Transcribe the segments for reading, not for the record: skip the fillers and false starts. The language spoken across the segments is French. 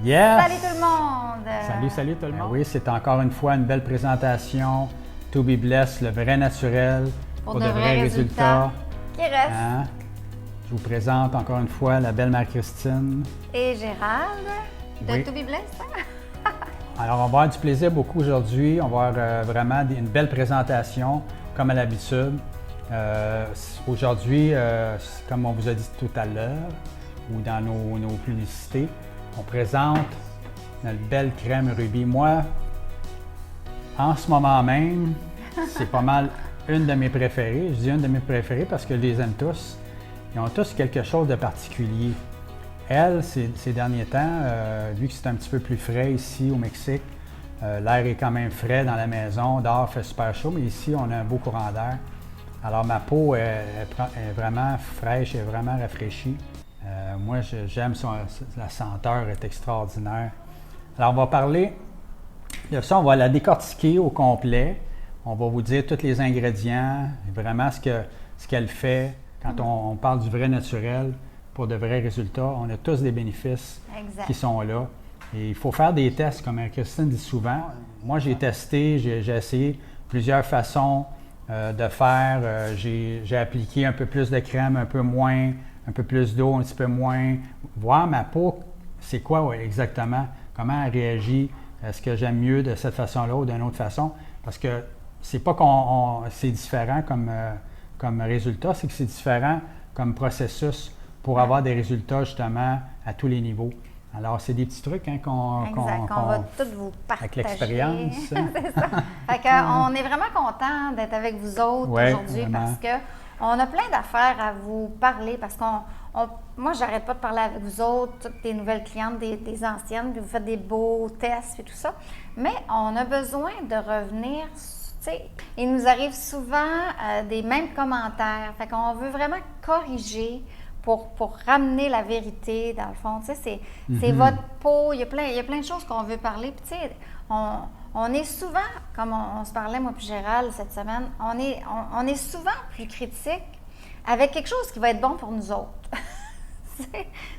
Yes! Salut tout le monde! Salut tout le monde! Oui, c'est encore une fois une belle présentation. To be blessed, le vrai naturel pour de vrais résultats qui restent. Hein? Je vous présente encore une fois la belle Marie-Christine. Et Gérald de Oui. To be blessed. Alors, on va avoir du plaisir beaucoup aujourd'hui. On va avoir vraiment une belle présentation, comme à l'habitude. Aujourd'hui, comme on vous a dit tout à l'heure, ou dans nos publicités, on présente notre belle crème rubis. Moi, en ce moment même, c'est pas mal une de mes préférées. Je dis une de mes préférées parce que je les aime tous. Ils ont tous quelque chose de particulier. Elle, ces derniers temps, vu que c'est un petit peu plus frais ici au Mexique, l'air est quand même frais dans la maison, dehors fait super chaud, mais ici on a un beau courant d'air. Alors ma peau est vraiment fraîche et vraiment rafraîchie. Moi j'aime la senteur est extraordinaire. Alors on va parler de ça, on va la décortiquer au complet. On va vous dire tous les ingrédients, vraiment ce qu'elle fait. Quand on parle du vrai naturel, pour de vrais résultats, on a tous des bénéfices qui sont là. Et il faut faire des tests, comme Christine dit souvent. Moi, j'ai testé, j'ai essayé plusieurs façons de faire. J'ai appliqué un peu plus de crème, un peu moins, un peu plus d'eau, un petit peu moins. Voir ma peau, c'est quoi exactement, comment elle réagit. Est-ce que j'aime mieux de cette façon-là ou d'une autre façon? Parce que c'est pas c'est différent comme résultat, c'est que c'est différent comme processus pour avoir des résultats justement à tous les niveaux. Alors, c'est des petits trucs qu'on va tous vous partager. Avec l'expérience. C'est ça. Fait qu'on est vraiment content d'être avec vous autres aujourd'hui parce qu'on a plein d'affaires à vous parler parce moi, j'arrête pas de parler avec vous autres, toutes des nouvelles clientes, des anciennes, puis vous faites des beaux tests et tout ça. Mais on a besoin de revenir. Il nous arrive souvent des mêmes commentaires. Fait qu'on veut vraiment corriger pour ramener la vérité, dans le fond. C'est votre peau. Il y a plein de choses qu'on veut parler. Puis, on est souvent, comme on se parlait, moi puis Gérald, cette semaine, on est souvent plus critique avec quelque chose qui va être bon pour nous autres.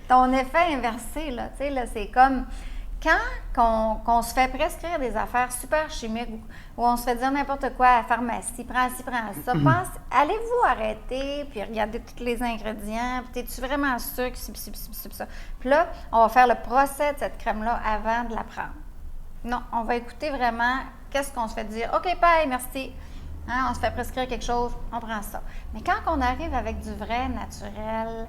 Ton effet inversé, là, c'est comme quand qu'on se fait prescrire des affaires super chimiques où on se fait dire n'importe quoi à la pharmacie, prends ci, prends ça, allez-vous arrêter, puis regardez tous les ingrédients, puis es-tu vraiment sûr que c'est ça? Puis là, on va faire le procès de cette crème-là avant de la prendre. Non, on va écouter vraiment qu'est-ce qu'on se fait dire. OK, bye, merci. Hein, on se fait prescrire quelque chose, on prend ça. Mais quand on arrive avec du vrai naturel,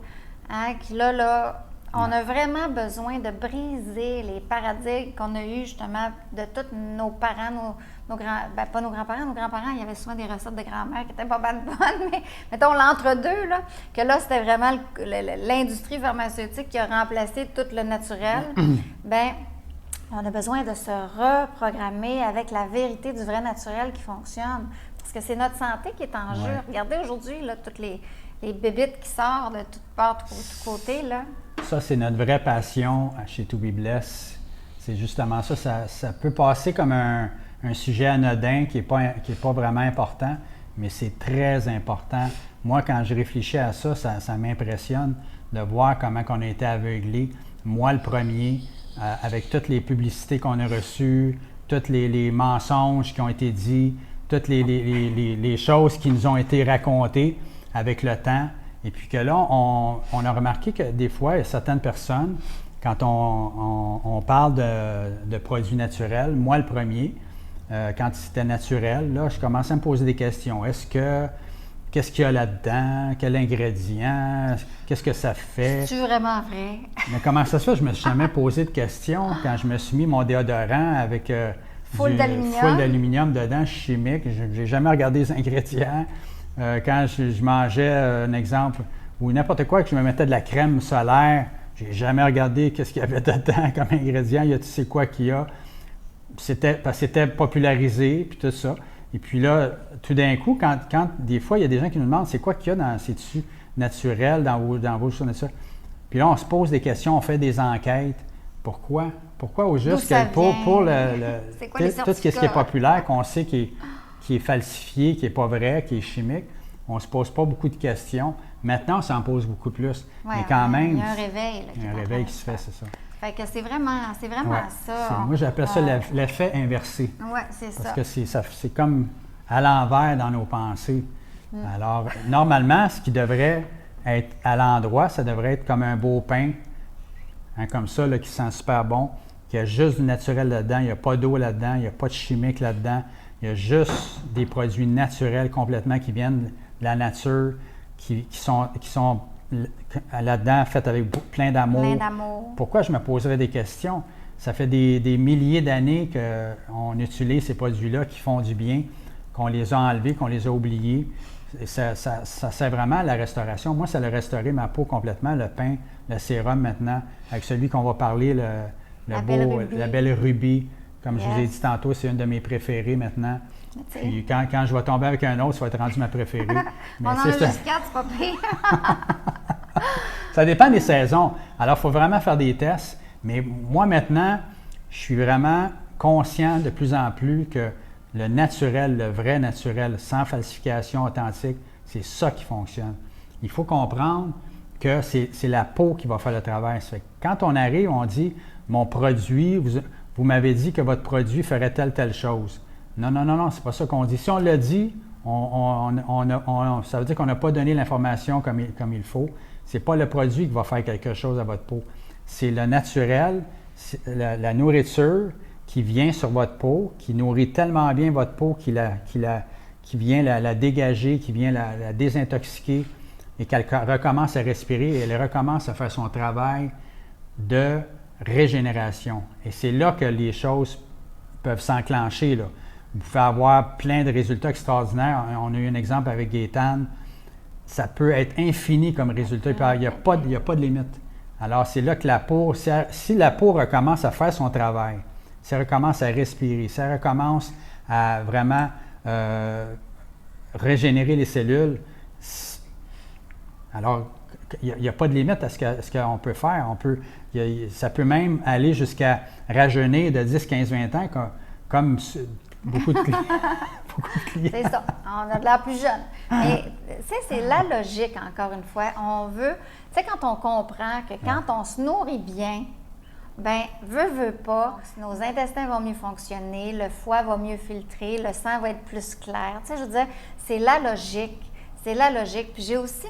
hein, là, on a vraiment besoin de briser les paradigmes qu'on a eus justement de tous nos parents, pas nos grands-parents, il y avait souvent des recettes de grand-mère qui étaient pas bonnes, mais mettons l'entre-deux, là, que là, c'était vraiment l'industrie pharmaceutique qui a remplacé tout le naturel. Bien, on a besoin de se reprogrammer avec la vérité du vrai naturel qui fonctionne. Parce que c'est notre santé qui est en jeu. Ouais. Regardez aujourd'hui, là, toutes les bébites qui sortent de toutes parts, de tous côtés, là. Ça, c'est notre vraie passion chez To Be Blessed. C'est justement ça. Ça peut passer comme un sujet anodin qui est pas vraiment important, mais c'est très important. Moi, quand je réfléchis à ça, ça m'impressionne de voir comment on a été aveuglés. Moi, le premier, avec toutes les publicités qu'on a reçues, tous les mensonges qui ont été dits, toutes les choses qui nous ont été racontées avec le temps. Et puis que là, on a remarqué que des fois, il y a certaines personnes, quand on parle de produits naturels, moi le premier, quand c'était naturel, là, je commençais à me poser des questions. Qu'est-ce qu'il y a là-dedans? Quel ingrédient? Qu'est-ce que ça fait? C'est vraiment vrai? Mais comment ça se fait? Je me suis jamais posé de questions quand je me suis mis mon déodorant avec foule d'aluminium dedans, chimique. Je n'ai jamais regardé les ingrédients. Quand je mangeais, un exemple, ou n'importe quoi, que je me mettais de la crème solaire, j'ai jamais regardé qu'est-ce qu'il y avait dedans comme ingrédient, tu sais quoi qu'il y a. Parce que c'était popularisé, puis tout ça. Et puis là, tout d'un coup, quand des fois, il y a des gens qui nous demandent c'est quoi qu'il y a dans ces tissus naturels, dans vos choses naturelles. Puis là, on se pose des questions, on fait des enquêtes. Pourquoi? Pourquoi au juste que pour tout ce qui est populaire, qu'on sait qui est falsifié, qui n'est pas vrai, qui est chimique, on ne se pose pas beaucoup de questions. Maintenant, on s'en pose beaucoup plus. Ouais, mais quand même, il y a un réveil. Il y a un réveil qui se fait, c'est ça. Fait que c'est vraiment ça. Moi, j'appelle ça l'effet inversé. Oui, c'est ça. Parce que c'est comme à l'envers dans nos pensées. Alors, normalement, ce qui devrait être à l'endroit, ça devrait être comme un beau pain, comme ça, là, qui sent super bon, qui a juste du naturel là-dedans, il n'y a pas d'eau là-dedans, il n'y a pas de chimique là-dedans, il y a juste des produits naturels complètement qui viennent de la nature, qui sont là-dedans faits avec plein d'amour. Plein d'amour. Pourquoi je me poserais des questions? Ça fait des milliers d'années qu'on utilise ces produits-là qui font du bien, qu'on les a enlevés, qu'on les a oubliés. Ça sert vraiment à la restauration. Moi, ça a restauré ma peau complètement, le pain, le sérum maintenant, avec celui qu'on va parler, la belle rubis. Comme je vous ai dit tantôt, c'est une de mes préférées maintenant. Puis quand je vais tomber avec un autre, ça va être rendu ma préférée. Mais on en a juste 4, c'est pas pire. Ça dépend des saisons. Alors, il faut vraiment faire des tests. Mais moi, maintenant, je suis vraiment conscient de plus en plus que le naturel, le vrai naturel, sans falsification authentique, c'est ça qui fonctionne. Il faut comprendre que c'est la peau qui va faire le travail. Ça fait que quand on arrive, on dit « Mon produit, vous m'avez dit que votre produit ferait telle chose. » Non, c'est pas ça qu'on dit. Si on l'a dit, ça veut dire qu'on n'a pas donné l'information comme il faut. Ce n'est pas le produit qui va faire quelque chose à votre peau. C'est le naturel, la nourriture qui vient sur votre peau, qui nourrit tellement bien votre peau qui vient la dégager, qui vient la désintoxiquer et qu'elle recommence à respirer et elle recommence à faire son travail de régénération. Et c'est là que les choses peuvent s'enclencher, là. Vous pouvez avoir plein de résultats extraordinaires. On a eu un exemple avec Gaétane. Ça peut être infini comme résultat. Il n'y a pas de limite. Alors, c'est là que la peau, si la peau recommence à faire son travail, si elle recommence à respirer, si elle recommence à vraiment régénérer les cellules, alors, il n'y a pas de limite à ce qu'on peut faire. Ça peut même aller jusqu'à rajeunir de 10, 15, 20 ans, comme beaucoup de clients. C'est ça. On a de l'air plus jeune. Mais, tu sais, c'est la logique, encore une fois. On veut, tu sais, quand on comprend que quand on se nourrit bien, bien, veut pas, nos intestins vont mieux fonctionner, le foie va mieux filtrer, le sang va être plus clair. Tu sais, je veux dire, c'est la logique. C'est la logique. Puis j'ai aussi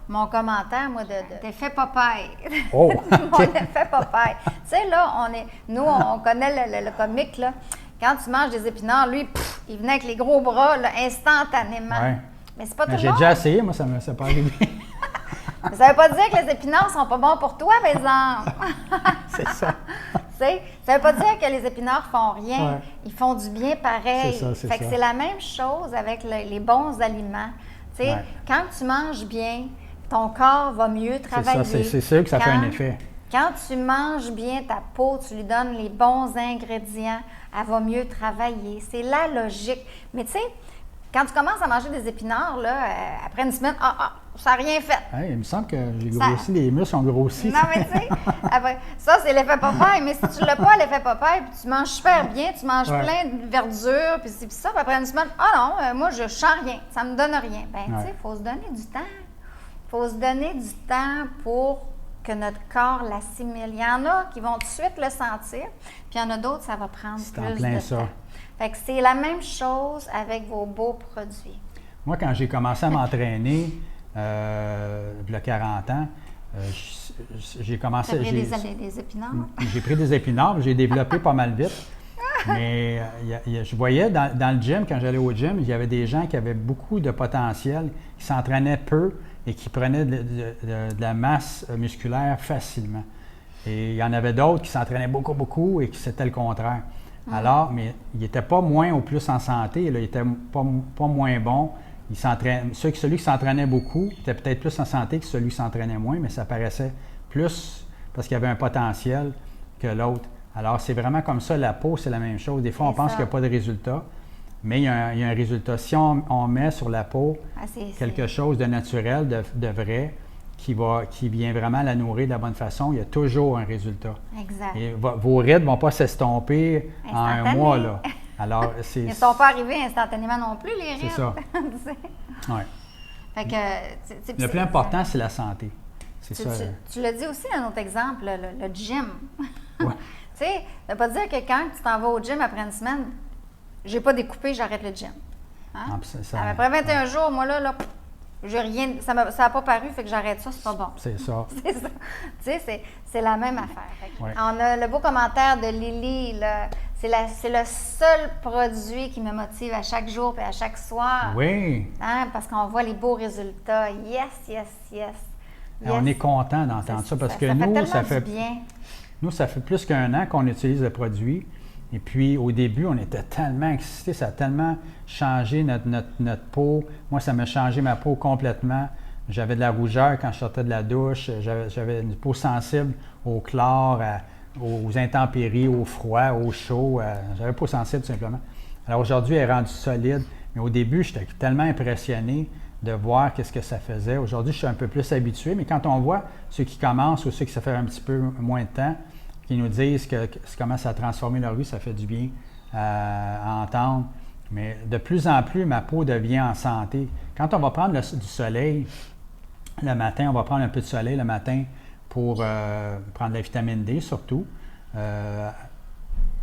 mon commentaire, moi, d'effet Popeye. Oh! Mon effet Popeye. Tu sais, là, nous, on connaît le comique, là. Quand tu manges des épinards, lui, il venait avec les gros bras, là, instantanément. Ouais. Mais c'est pas tout le monde. J'ai déjà essayé, moi, ça m'est pas arrivé. Mais ça ne veut pas dire que les épinards sont pas bons pour toi, par exemple. C'est ça. Ça ne veut pas dire que les épinards font rien. Ouais. Ils font du bien pareil. C'est ça, fait que c'est la même chose avec les bons aliments. Tu sais, quand tu manges bien, ton corps va mieux travailler. C'est sûr que ça fait un effet. Quand tu manges bien ta peau, tu lui donnes les bons ingrédients, elle va mieux travailler. C'est la logique. Mais tu sais, quand tu commences à manger des épinards, là, après une semaine, ça n'a rien fait. Hey, il me semble que j'ai grossi, les muscles ont grossi. Non, mais tu sais, ça, c'est l'effet Popeye. Mais si tu ne l'as pas, l'effet Popeye, puis tu manges super bien, tu manges plein de verdure, puis ça, puis après une semaine, moi, je sens rien, ça ne me donne rien. Bien, tu sais, il faut se donner du temps. Il faut se donner du temps pour que notre corps l'assimile. Il y en a qui vont tout de suite le sentir, puis il y en a d'autres, ça va prendre plus de temps. Fait que c'est la même chose avec vos beaux produits. Moi, quand j'ai commencé à m'entraîner, il y a 40 ans, j'ai commencé... Tu as pris des épinards? J'ai pris des épinards, j'ai développé pas mal vite. Mais je voyais dans le gym, quand j'allais au gym, il y avait des gens qui avaient beaucoup de potentiel, qui s'entraînaient peu et qui prenaient de la masse musculaire facilement. Et il y en avait d'autres qui s'entraînaient beaucoup et qui c'était le contraire. Alors, mais il n'était pas moins ou plus en santé, là, il n'était pas moins bon. Celui qui s'entraînait beaucoup était peut-être plus en santé que celui qui s'entraînait moins, mais ça paraissait plus parce qu'il y avait un potentiel que l'autre. Alors, c'est vraiment comme ça, la peau, c'est la même chose. Des fois, on pense qu'il n'y a pas de résultat, mais il y a un résultat. Si on met sur la peau quelque chose de naturel, de vrai, qui vient vraiment la nourrir de la bonne façon, il y a toujours un résultat. Exact. Et vos rides ne vont pas s'estomper en un mois, là. Alors, ils ne sont pas arrivés instantanément non plus, les rides. C'est ça. Oui. Fait que, le plus important, c'est la santé. Tu l'as dit aussi dans notre exemple, le gym. Ouais. Tu sais, ça veut pas dire que quand tu t'en vas au gym après une semaine, j'ai pas découpé, j'arrête le gym. Hein? Non, après 21 jours, moi là, j'ai rien, ça n'a pas paru, fait que j'arrête ça, c'est pas bon. C'est ça. C'est ça. Tu sais, c'est la même affaire. Ouais. On a le beau commentaire de Lily, là. C'est le seul produit qui me motive à chaque jour et à chaque soir. Oui. Hein, parce qu'on voit les beaux résultats. Yes, yes, yes. Et on est content d'entendre ça parce que nous, ça fait plus qu'un an qu'on utilise le produit. Et puis, au début, on était tellement excités, ça a tellement changé notre peau. Moi, ça m'a changé ma peau complètement. J'avais de la rougeur quand je sortais de la douche. J'avais une peau sensible au chlore, aux intempéries, au froid, au chaud. J'avais peau sensible, tout simplement. Alors, aujourd'hui, elle est rendue solide. Mais au début, j'étais tellement impressionné de voir qu'est-ce que ça faisait. Aujourd'hui, je suis un peu plus habitué. Mais quand on voit ceux qui commencent ou ceux qui ça fait un petit peu moins de temps, qui nous disent comment ça a transformé leur vie, ça fait du bien à entendre. Mais de plus en plus, ma peau devient en santé. Quand on va prendre du soleil le matin, on va prendre un peu de soleil le matin pour prendre la vitamine D surtout.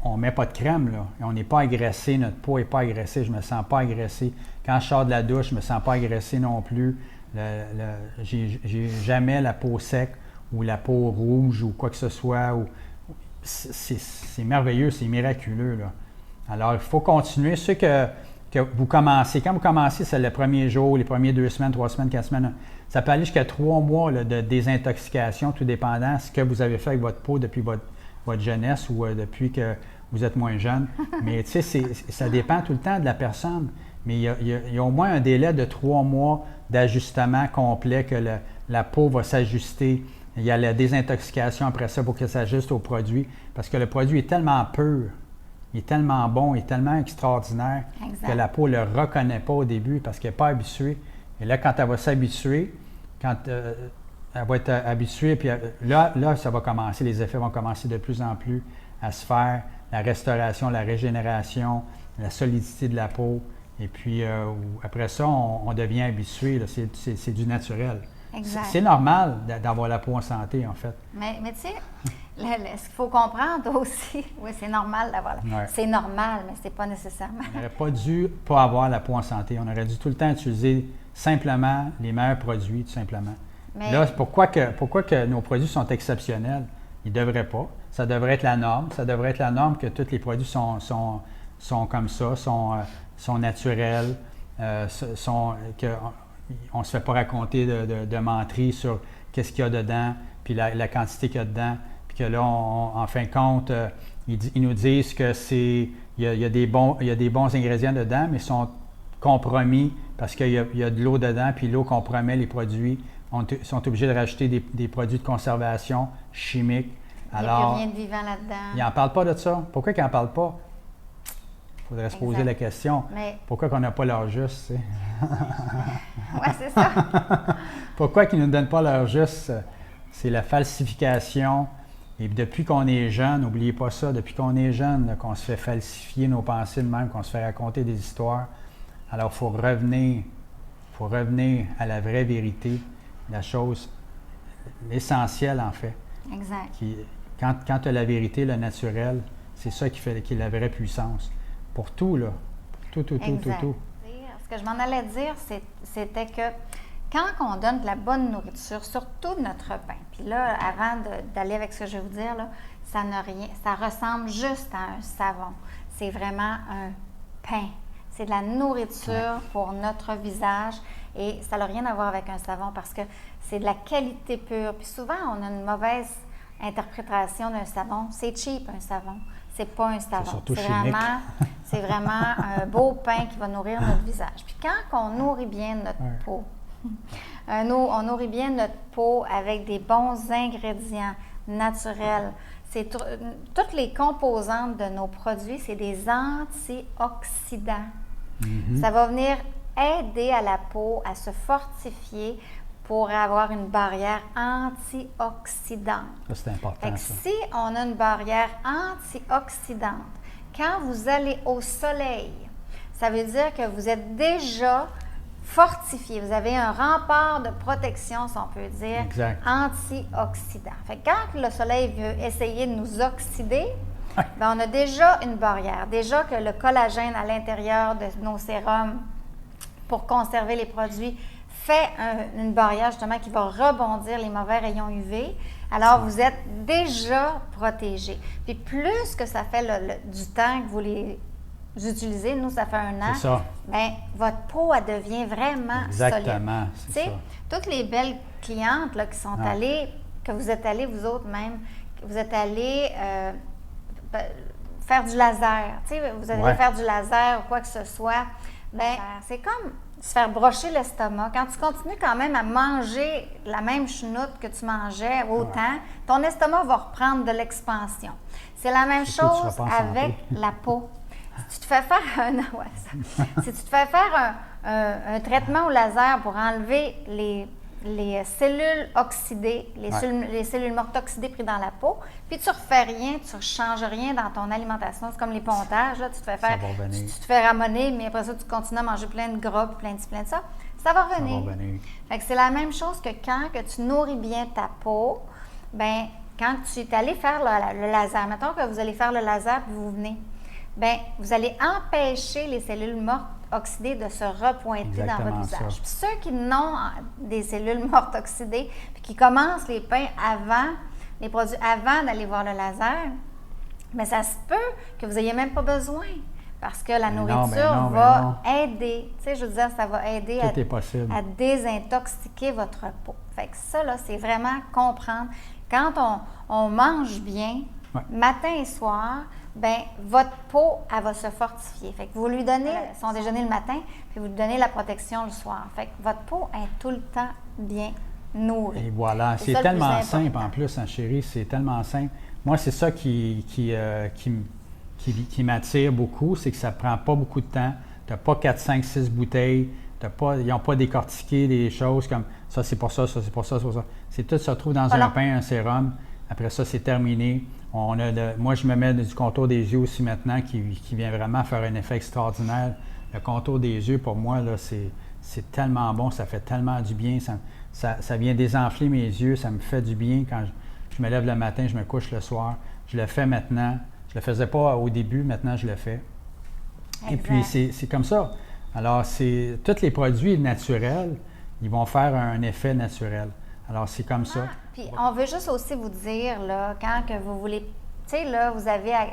On ne met pas de crème, là. On n'est pas agressé, notre peau n'est pas agressée, je ne me sens pas agressé. Quand je sors de la douche, je ne me sens pas agressé non plus. J'ai jamais la peau sec ou la peau rouge ou quoi que ce soit. C'est merveilleux, c'est miraculeux, là. Alors, il faut continuer. Ceux que vous commencez, quand vous commencez, c'est le premier jour, les premiers 2 semaines, 3 semaines, 4 semaines, ça peut aller jusqu'à 3 mois là, de désintoxication, tout dépendant de ce que vous avez fait avec votre peau depuis votre jeunesse ou depuis que vous êtes moins jeune. Mais tu sais, ça dépend tout le temps de la personne. Mais il y a au moins un délai de 3 mois d'ajustement complet que la peau va s'ajuster. Il y a la désintoxication après ça pour que ça s'ajuste au produit. Parce que le produit est tellement pur, il est tellement bon, il est tellement extraordinaire que la peau ne le reconnaît pas au début parce qu'elle n'est pas habituée. Et là, quand elle va s'habituer, quand elle va être habituée, puis là, ça va commencer, les effets vont commencer de plus en plus à se faire. La restauration, la régénération, la solidité de la peau. Et puis, après ça, on devient habitué. Là, c'est du naturel. Exact. C'est normal d'avoir la peau en santé, en fait. Mais tu sais, ce qu'il faut comprendre aussi, oui, c'est normal d'avoir C'est normal, mais c'est pas nécessairement. On n'aurait pas dû pas avoir la peau en santé. On aurait dû tout le temps utiliser simplement les meilleurs produits, tout simplement. Mais là, pourquoi que nos produits sont exceptionnels? Ils ne devraient pas. Ça devrait être la norme. Ça devrait être la norme que tous les produits sont comme ça, sont naturels, on ne se fait pas raconter de menteries sur qu'est-ce qu'il y a dedans, puis la quantité qu'il y a dedans, puis que là, en fin de compte, ils nous disent que il y a des bons ingrédients dedans, mais ils sont compromis parce qu'il y a de l'eau dedans, puis l'eau compromet les produits. Ils sont obligés de rajouter des produits de conservation chimiques. Alors, il n'y a rien de vivant là-dedans. Ils n'en parlent pas de ça. Pourquoi ils n'en parlent pas? Il faudrait se poser la question. Mais pourquoi qu'on n'a pas l'heure juste? Oui, c'est ça. Pourquoi qu'ils ne nous donnent pas l'heure juste? C'est la falsification. Et depuis qu'on est jeune, n'oubliez pas ça, depuis qu'on est jeune, là, qu'on se fait falsifier nos pensées de même, qu'on se fait raconter des histoires. Alors, il faut revenir à la vraie vérité, la chose, l'essentiel en fait. Exact. Quand tu as la vérité, le naturel, c'est ça qui est la vraie puissance. Pour tout, là. Tout. Ce que je m'en allais dire, c'était que quand on donne de la bonne nourriture, surtout de notre pain, puis là, avant d'aller avec ce que je vais vous dire, là, ça ressemble juste à un savon. C'est vraiment un pain. C'est de la nourriture pour notre visage et ça n'a rien à voir avec un savon parce que c'est de la qualité pure. Puis souvent, on a une mauvaise interprétation d'un savon. C'est cheap, un savon. C'est pas un savon. C'est vraiment un beau pain qui va nourrir notre visage. Puis quand on nourrit bien notre peau, on nourrit bien notre peau avec des bons ingrédients naturels. Toutes les composantes de nos produits, c'est des antioxydants. Mm-hmm. Ça va venir aider à la peau à se fortifier pour avoir une barrière antioxydante. Ça, c'est important. Si on a une barrière antioxydante, quand vous allez au soleil, ça veut dire que vous êtes déjà fortifié. Vous avez un rempart de protection, si on peut dire, antioxydant. Fait que quand le soleil veut essayer de nous oxyder, ben on a déjà une barrière. Déjà que le collagène à l'intérieur de nos sérums pour conserver les produits fait une barrière justement qui va rebondir les mauvais rayons UV. Alors, vous êtes déjà protégé. Puis plus que ça fait du temps que vous les utilisez, nous, ça fait 1 an, bien, votre peau, elle devient vraiment solide. Exactement, c'est ça. Toutes les belles clientes là, qui sont allées, que vous êtes allées, vous autres même, vous êtes allées faire du laser. Tu sais, vous allez faire du laser ou quoi que ce soit. Bien, c'est comme se faire brocher l'estomac. Quand tu continues quand même à manger la même chenoute que tu mangeais autant, ton estomac va reprendre de l'expansion. C'est la même chose avec la peau. Si tu te fais faire si tu te fais faire un traitement au laser pour enlever les cellules oxydées, les cellules mortes oxydées prises dans la peau, puis tu ne refais rien, tu ne changes rien dans ton alimentation. C'est comme les pontages, là, tu te fais ramoner, mais après ça, tu continues à manger plein de gras, plein de ci, plein de ça. Ça va revenir. Fait que c'est la même chose que quand que tu nourris bien ta peau, bien, quand tu es allé faire le laser, mettons que vous allez faire le laser puis vous venez, bien, vous allez empêcher les cellules mortes oxydées de se repointer dans votre visage. Puis ceux qui n'ont des cellules mortes oxydées, puis qui commencent les pains les produits avant d'aller voir le laser, bien, ça se peut que vous n'ayez même pas besoin. Parce que la nourriture va aider. Tu sais, je veux dire, ça va aider à désintoxiquer votre peau. Fait que ça, là, c'est vraiment comprendre. Quand on mange bien, matin et soir, bien, votre peau, elle va se fortifier. Fait que vous lui donnez son déjeuner le matin, puis vous lui donnez la protection le soir. Fait que votre peau est tout le temps bien nourrie. Et voilà, c'est tellement simple en plus, hein, chérie, c'est tellement simple. Moi, c'est ça qui m'attire beaucoup, c'est que ça ne prend pas beaucoup de temps. Tu n'as pas 4, 5, 6 bouteilles. Ils n'ont pas décortiqué des choses comme ça, c'est pour ça, ça, c'est pour ça, c'est pour ça. C'est tout se retrouve dans un pain, un sérum. Après ça, c'est terminé. Moi, je me mets du contour des yeux aussi maintenant qui vient vraiment faire un effet extraordinaire. Le contour des yeux, pour moi, là, c'est tellement bon, ça fait tellement du bien. Ça vient désenfler mes yeux, ça me fait du bien quand je me lève le matin, je me couche le soir. Je le fais maintenant. Je ne le faisais pas au début, maintenant je le fais. Exact. Et puis, c'est comme ça. Alors, tous les produits naturels, ils vont faire un effet naturel. Alors, c'est comme ça. Puis, on veut juste aussi vous dire, là, quand que vous voulez, tu sais, là,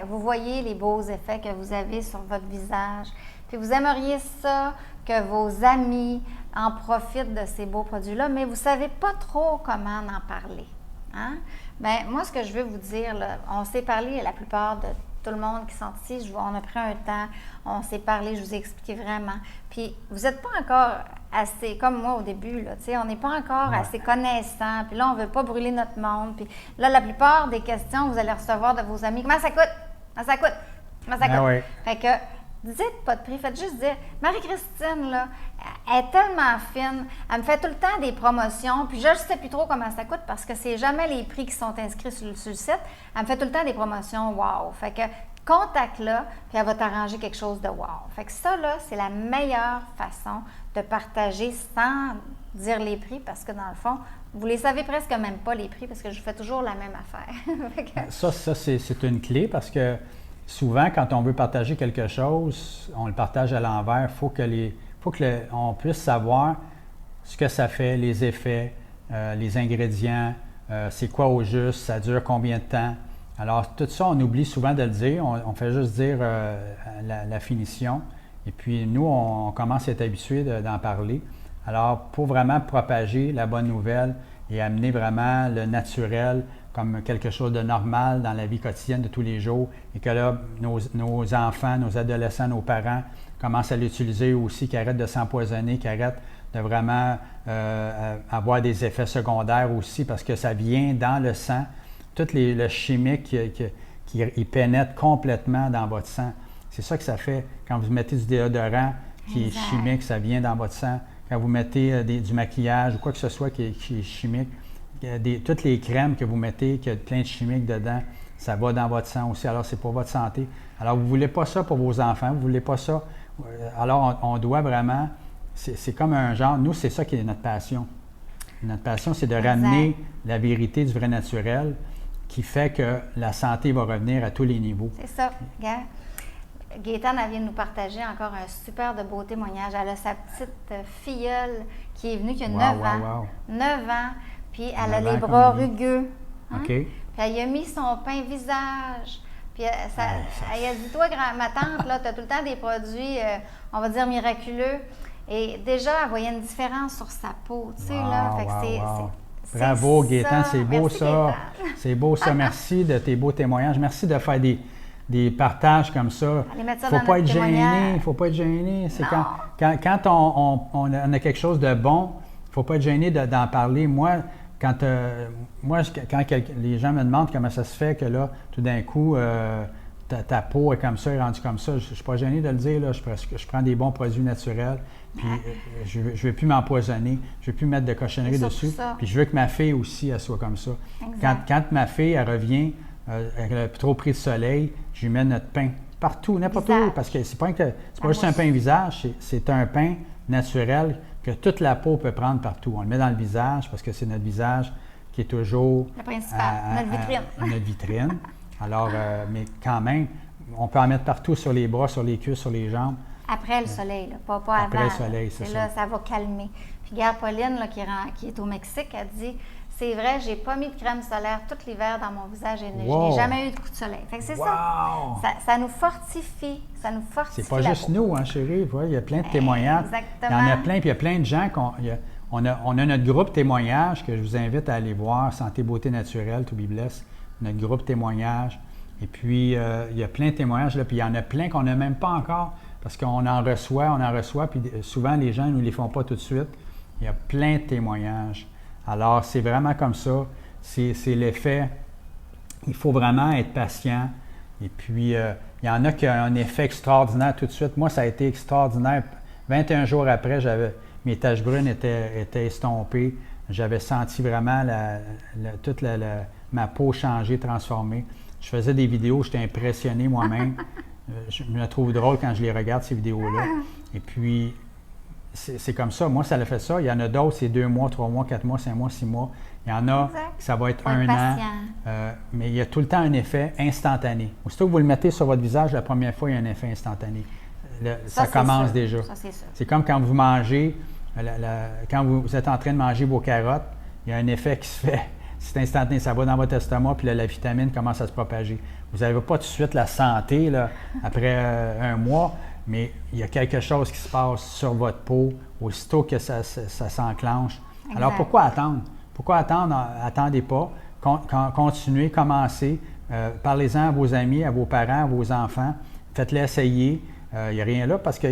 vous voyez les beaux effets que vous avez sur votre visage, puis vous aimeriez ça, que vos amis en profitent de ces beaux produits-là, mais vous ne savez pas trop comment en parler. Hein? Bien, moi, ce que je veux vous dire, là, on s'est parlé, la plupart de tout le monde qui sont ici, on a pris un temps, on s'est parlé, je vous ai expliqué vraiment. Puis, vous n'êtes pas encore assez, comme moi au début, là, tu sais, on n'est pas encore assez connaissants, puis là, on ne veut pas brûler notre monde. Puis là, la plupart des questions que vous allez recevoir de vos amis, comment ça coûte? Comment ça coûte? Comment ça coûte? Oui. Fait que, dites pas de prix, faites juste dire, Marie-Christine, là, elle est tellement fine, elle me fait tout le temps des promotions, puis je ne sais plus trop comment ça coûte parce que c'est jamais les prix qui sont inscrits sur le site. Elle me fait tout le temps des promotions, wow! Fait que, contacte-la, puis elle va t'arranger quelque chose de wow! Fait que ça, là, c'est la meilleure façon de partager sans dire les prix parce que, dans le fond, vous les savez presque même pas, les prix, parce que je fais toujours la même affaire. Ça, c'est une clé parce que souvent, quand on veut partager quelque chose, on le partage à l'envers. Il faut qu'on puisse savoir ce que ça fait, les effets, les ingrédients, c'est quoi au juste, ça dure combien de temps. Alors, tout ça, on oublie souvent de le dire. On fait juste dire la finition. Et puis, nous, on commence à être habitués d'en parler. Alors, pour vraiment propager la bonne nouvelle et amener vraiment le naturel comme quelque chose de normal dans la vie quotidienne de tous les jours et que là, nos enfants, nos adolescents, nos parents commencent à l'utiliser aussi, qu'ils arrêtent de s'empoisonner, qu'ils arrêtent de vraiment avoir des effets secondaires aussi parce que ça vient dans le sang. Tout le chimique qui pénètre complètement dans votre sang. C'est ça que ça fait quand vous mettez du déodorant qui est chimique, ça vient dans votre sang. Quand vous mettez du maquillage ou quoi que ce soit qui est chimique, toutes les crèmes que vous mettez, qui a plein de chimiques dedans, ça va dans votre sang aussi. Alors, c'est pour votre santé. Alors, vous ne voulez pas ça pour vos enfants, vous ne voulez pas ça. Alors, on doit vraiment c'est comme un genre, nous, c'est ça qui est notre passion. Notre passion, c'est de ramener la vérité du vrai naturel qui fait que la santé va revenir à tous les niveaux. C'est ça. Regarde. Gaétane, elle vient de nous partager encore un super de beau témoignage. Elle a sa petite filleule qui est venue, qui a 9 ans. 9 ans, puis elle a les bras rugueux. Hein? OK. Puis elle y a mis son pain visage. Puis elle a dit, toi, ma tante, là, tu as tout le temps des produits, on va dire, miraculeux. Et déjà, elle voyait une différence sur sa peau, tu sais, là. Fait que bravo, Gaétane, c'est beau. Merci, ça. C'est beau ça. Merci de tes beaux témoignages. Merci de faire des partages comme ça. Il ne faut pas être gêné. Il ne faut pas être gêné. C'est quand on a quelque chose de bon, il ne faut pas être gêné d'en parler. Moi, quand les gens me demandent comment ça se fait que là, tout d'un coup, ta peau est comme ça, est rendue comme ça, je ne suis pas gêné de le dire. Là, je prends des bons produits naturels, puis je ne veux plus m'empoisonner, je ne veux plus mettre de cochonneries dessus. Puis je veux que ma fille aussi, elle soit comme ça. Quand ma fille, elle revient, elle a trop pris de soleil, je lui mets notre pain partout, n'importe où, parce que c'est pas juste un pain visage, c'est un pain naturel que toute la peau peut prendre partout. On le met dans le visage parce que c'est notre visage qui est toujours le principal, notre vitrine. Alors, mais quand même, on peut en mettre partout sur les bras, sur les cuisses, sur les jambes. Après le soleil, là, pas avant. Après le soleil, c'est ça. Là, ça va calmer. Puis, regarde, Pauline, là, qui est au Mexique, elle dit, c'est vrai, j'ai pas mis de crème solaire tout l'hiver dans mon visage et je n'ai jamais eu de coup de soleil. Fait que c'est ça nous fortifie, C'est pas juste nous, hein, chérie. Il y a plein de témoignages. Exactement. Il y en a plein, puis il y a plein de gens on a notre groupe témoignages que je vous invite à aller voir, Santé Beauté Naturelle, To Be Blessed, notre groupe témoignages. Et puis, il y a plein de témoignages, là, puis il y en a plein qu'on n'a même pas encore, parce qu'on en reçoit, puis souvent les gens ne nous les font pas tout de suite. Il y a plein de témoignages. Alors, c'est vraiment comme ça. C'est l'effet. Il faut vraiment être patient. Et puis, il y en a qui ont un effet extraordinaire tout de suite. Moi, ça a été extraordinaire. 21 jours après, mes taches brunes étaient estompées. J'avais senti vraiment toute ma peau changer, transformer. Je faisais des vidéos, j'étais impressionné moi-même. Je me trouve drôle quand je les regarde, ces vidéos-là. Et puis, c'est comme ça. Moi, ça l'a fait ça. Il y en a d'autres, c'est 2 mois, 3 mois, 4 mois, 5 mois, 6 mois. Il y en a que ça va être 1 an. Mais il y a tout le temps un effet instantané. Aussitôt que vous le mettez sur votre visage, la première fois, il y a un effet instantané. Ça commence déjà. Ça, c'est sûr. C'est comme quand vous mangez, quand vous êtes en train de manger vos carottes, il y a un effet qui se fait. C'est instantané, ça va dans votre estomac, puis là, la vitamine commence à se propager. Vous n'avez pas tout de suite la santé là, après 1 mois, mais il y a quelque chose qui se passe sur votre peau aussitôt que ça s'enclenche. Exact. Alors, pourquoi attendre? Pourquoi attendre? Attendez pas. Continuez, commencez. Parlez-en à vos amis, à vos parents, à vos enfants. Faites-les essayer. Il n'y a rien là parce que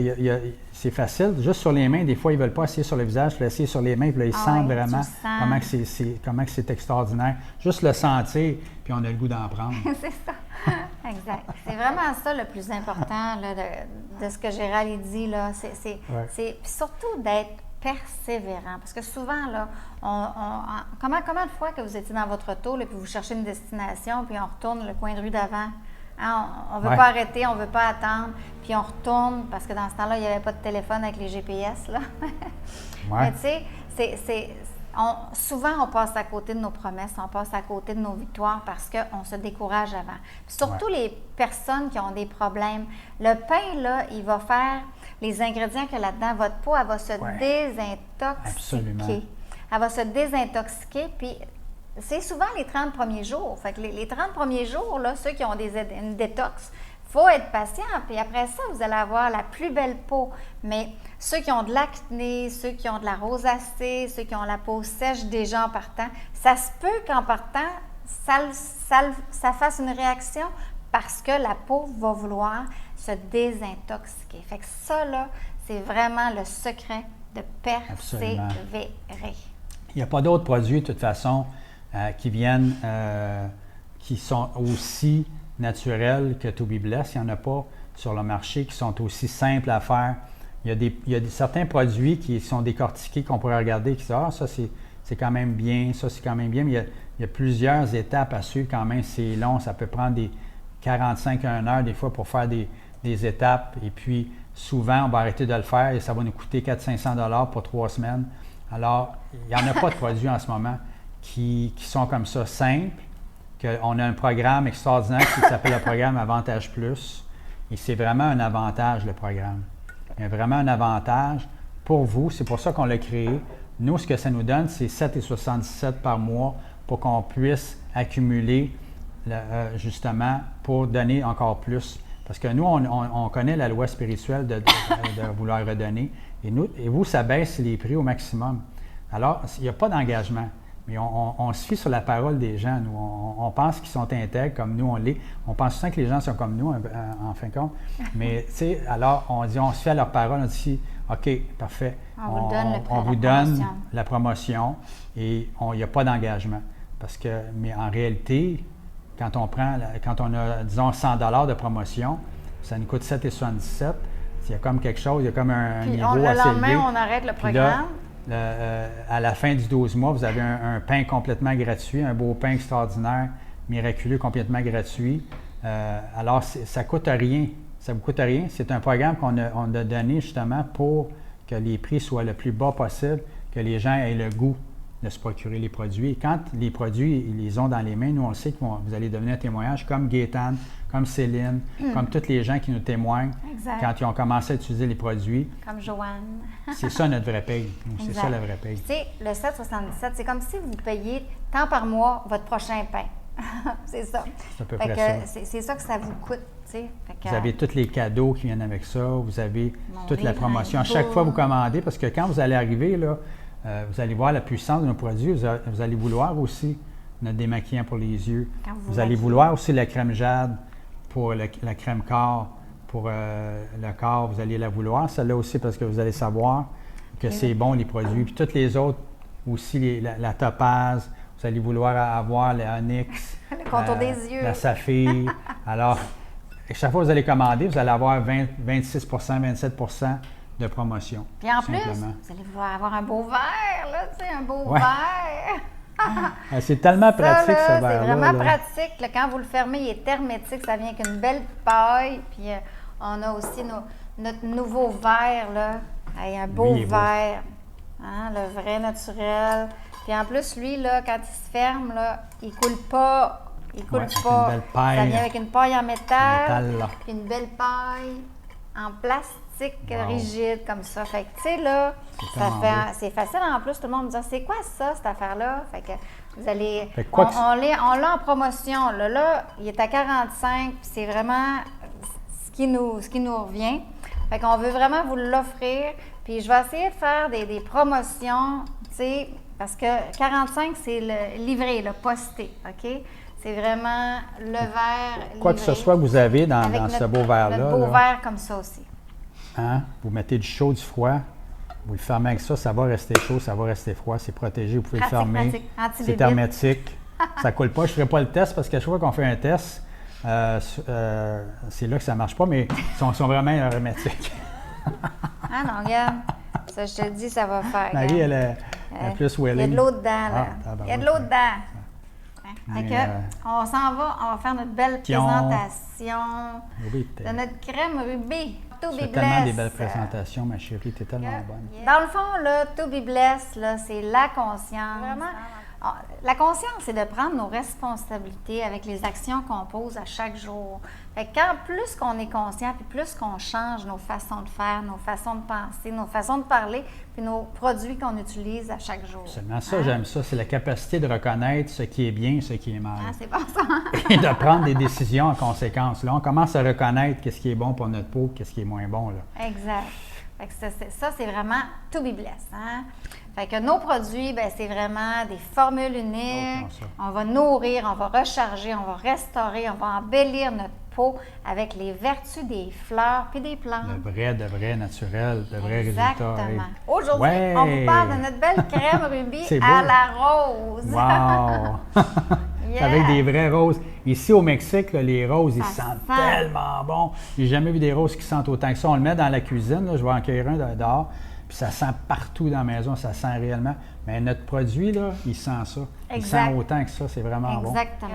c'est facile. Juste sur les mains, des fois, ils ne veulent pas essayer sur le visage. Il faut essayer sur les mains, puis là, ils sentent vraiment comment que c'est extraordinaire. Juste le sentir, puis on a le goût d'en prendre. C'est ça. Exact. C'est vraiment ça le plus important là, de ce que Gérald dit. Là. C'est surtout d'être persévérant. Parce que souvent, là, combien de fois que vous étiez dans votre auto, là, puis vous cherchez une destination, puis on retourne le coin de rue d'avant? Hein, on ne veut pas arrêter, on ne veut pas attendre, puis on retourne, parce que dans ce temps-là, il n'y avait pas de téléphone avec les GPS. Là. Mais tu sais, souvent, on passe à côté de nos promesses, on passe à côté de nos victoires parce qu'on se décourage avant. Puis surtout les personnes qui ont des problèmes. Le pain, là, il va faire les ingrédients qu'il y a là-dedans. Votre peau, elle va se désintoxiquer. Absolument. Elle va se désintoxiquer, puis c'est souvent les 30 premiers jours. Fait que les 30 premiers jours, là, ceux qui ont une détox, il faut être patient. Puis après ça, vous allez avoir la plus belle peau. Mais ceux qui ont de l'acné, ceux qui ont de la rosacée, ceux qui ont la peau sèche déjà en partant, ça se peut qu'en partant, ça fasse une réaction parce que la peau va vouloir se désintoxiquer. Fait que ça, là, c'est vraiment le secret de persévérer. Il n'y a pas d'autres produits, de toute façon, qui sont aussi naturels que To Be Blessed. Il n'y en a pas sur le marché qui sont aussi simples à faire. Il y a certains produits qui sont décortiqués qu'on pourrait regarder et qui disent « Ah, ça, c'est quand même bien, ça, c'est quand même bien. » Mais il y a plusieurs étapes à suivre quand même. C'est long, ça peut prendre des 45 à 1 heure des fois pour faire des des étapes et puis souvent, on va arrêter de le faire et ça va nous coûter 400-500 $ pour 3 semaines. Alors, il n'y en a pas de produits en ce moment qui sont comme ça, simples. On a un programme extraordinaire qui s'appelle le programme Avantage Plus. Et c'est vraiment un avantage, le programme. Il y a vraiment un avantage pour vous. C'est pour ça qu'on l'a créé. Nous, ce que ça nous donne, c'est 7,77 par mois pour qu'on puisse accumuler, justement, pour donner encore plus. Parce que nous, on connaît la loi spirituelle de vouloir redonner. Et vous, ça baisse les prix au maximum. Alors, il n'y a pas d'engagement. Mais on se fie sur la parole des gens. Nous, on pense qu'ils sont intègres comme nous, on l'est. On pense souvent que les gens sont comme nous, en fin de compte. Mais, tu sais, alors, on se fie à leur parole. On dit, OK, parfait. On vous donne la promotion et il n'y a pas d'engagement. Mais en réalité, quand on a, disons, 100 $ de promotion, ça nous coûte 7,77 $. Il y a comme quelque chose, il y a comme un niveau assez élevé. Le lendemain, on arrête le programme. À la fin du 12 mois, vous avez un pain complètement gratuit, un beau pain extraordinaire, miraculeux, complètement gratuit. Alors, ça ne coûte rien. Ça ne vous coûte rien. C'est un programme qu'on a donné justement pour que les prix soient le plus bas possible, que les gens aient le goût de se procurer les produits. Et quand les produits, ils les ont dans les mains, nous, on le sait que vous allez devenir un témoignage comme Gaétane, comme Céline, comme tous les gens qui nous témoignent quand ils ont commencé à utiliser les produits. Comme Joanne. C'est ça notre vraie paye. C'est ça la vraie paye. Tu sais, le 7,77, c'est comme si vous payez tant par mois votre prochain pain. C'est ça. C'est à peu près ça. C'est ça que ça vous coûte. Vous avez tous les cadeaux qui viennent avec ça. Vous avez toute la promotion. À chaque fois, vous commandez, parce que quand vous allez arriver, là, vous allez voir la puissance de nos produits. Vous allez vouloir aussi notre démaquillant pour les yeux. Vous allez vouloir aussi la crème jade pour la crème corps, pour le corps. Vous allez la vouloir, celle-là aussi, parce que vous allez savoir que c'est bon, les produits. Puis toutes les autres aussi, la topaz. Vous allez vouloir avoir le onyx, le contour des yeux, la saphir. Alors, chaque fois que vous allez commander, vous allez avoir 26 27 % de promotion. Puis en plus, vous allez pouvoir avoir un beau verre, là, tu sais, un beau verre. C'est tellement pratique, ce verre-là. C'est vraiment pratique. Là, quand vous le fermez, il est hermétique. Ça vient avec une belle paille. Puis on a aussi notre nouveau verre, là. Un beau verre. Hein, le vrai naturel. Puis en plus, lui, là, quand il se ferme, là, il coule pas. Il coule pas. Une belle paille. Ça vient avec une paille en métal. Puis une belle paille en plastique rigide comme ça. Fait que, tu sais, là, c'est facile en plus. Tout le monde me dit, c'est quoi ça, cette affaire-là? Fait que vous allez. On l'a en promotion. Là, il est à 45, puis c'est vraiment ce qui nous revient. Fait qu'on veut vraiment vous l'offrir. Puis je vais essayer de faire des promotions, tu sais, parce que 45, c'est le livré, le posté, OK? C'est vraiment le verre livré. Quoi que ce soit que vous avez dans ce beau verre-là. Notre beau verre comme ça aussi. Hein? Vous mettez du chaud, du froid. Vous le fermez avec ça, ça va rester chaud, ça va rester froid. C'est protégé, vous pouvez le fermer. C'est hermétique. Ça ne coule pas. Je ne ferai pas le test parce qu'à chaque fois qu'on fait un test, c'est là que ça ne marche pas, mais ils sont vraiment hermétiques. Ah non, regarde. Ça, je te le dis, ça va faire. Marie, elle est plus willing. Il y a de l'eau dedans, là. Il y a de l'eau dedans. On s'en va, on va faire notre belle présentation de notre crème rubis. To Be Blessed. Tellement des belles présentations, ma chérie, t'es tellement bonne. Dans le fond, là, To Be Blessed, là, c'est la conscience. Vraiment, la conscience, c'est de prendre nos responsabilités avec les actions qu'on pose à chaque jour. Fait que quand plus qu'on est conscient, puis plus qu'on change nos façons de faire, nos façons de penser, nos façons de parler, puis nos produits qu'on utilise à chaque jour. Seulement ça, j'aime ça. C'est la capacité de reconnaître ce qui est bien et ce qui est mal. Ah, c'est bon ça. Et de prendre des décisions en conséquence. Là, on commence à reconnaître qu'est-ce qui est bon pour notre peau, qu'est-ce qui est moins bon. Là. Exact. Fait que ça, c'est vraiment To Be Blessed. Hein? Fait que nos produits, ben, c'est vraiment des formules uniques. On va nourrir, on va recharger, on va restaurer, on va embellir notre peau avec les vertus des fleurs puis des plantes. De vrai naturel, de vrais résultats. Exactement. Aujourd'hui, on vous parle de notre belle crème rubis à la rose. Wow! Avec des vraies roses. Ici, au Mexique, là, les roses, ils sentent tellement bon. J'ai jamais vu des roses qui sentent autant que ça. On le met dans la cuisine. Là, je vais en cueillir un dehors. Puis ça sent partout dans la maison, ça sent réellement. Mais notre produit, là, il sent ça. Exact. Il sent autant que ça, c'est vraiment bon. Exactement.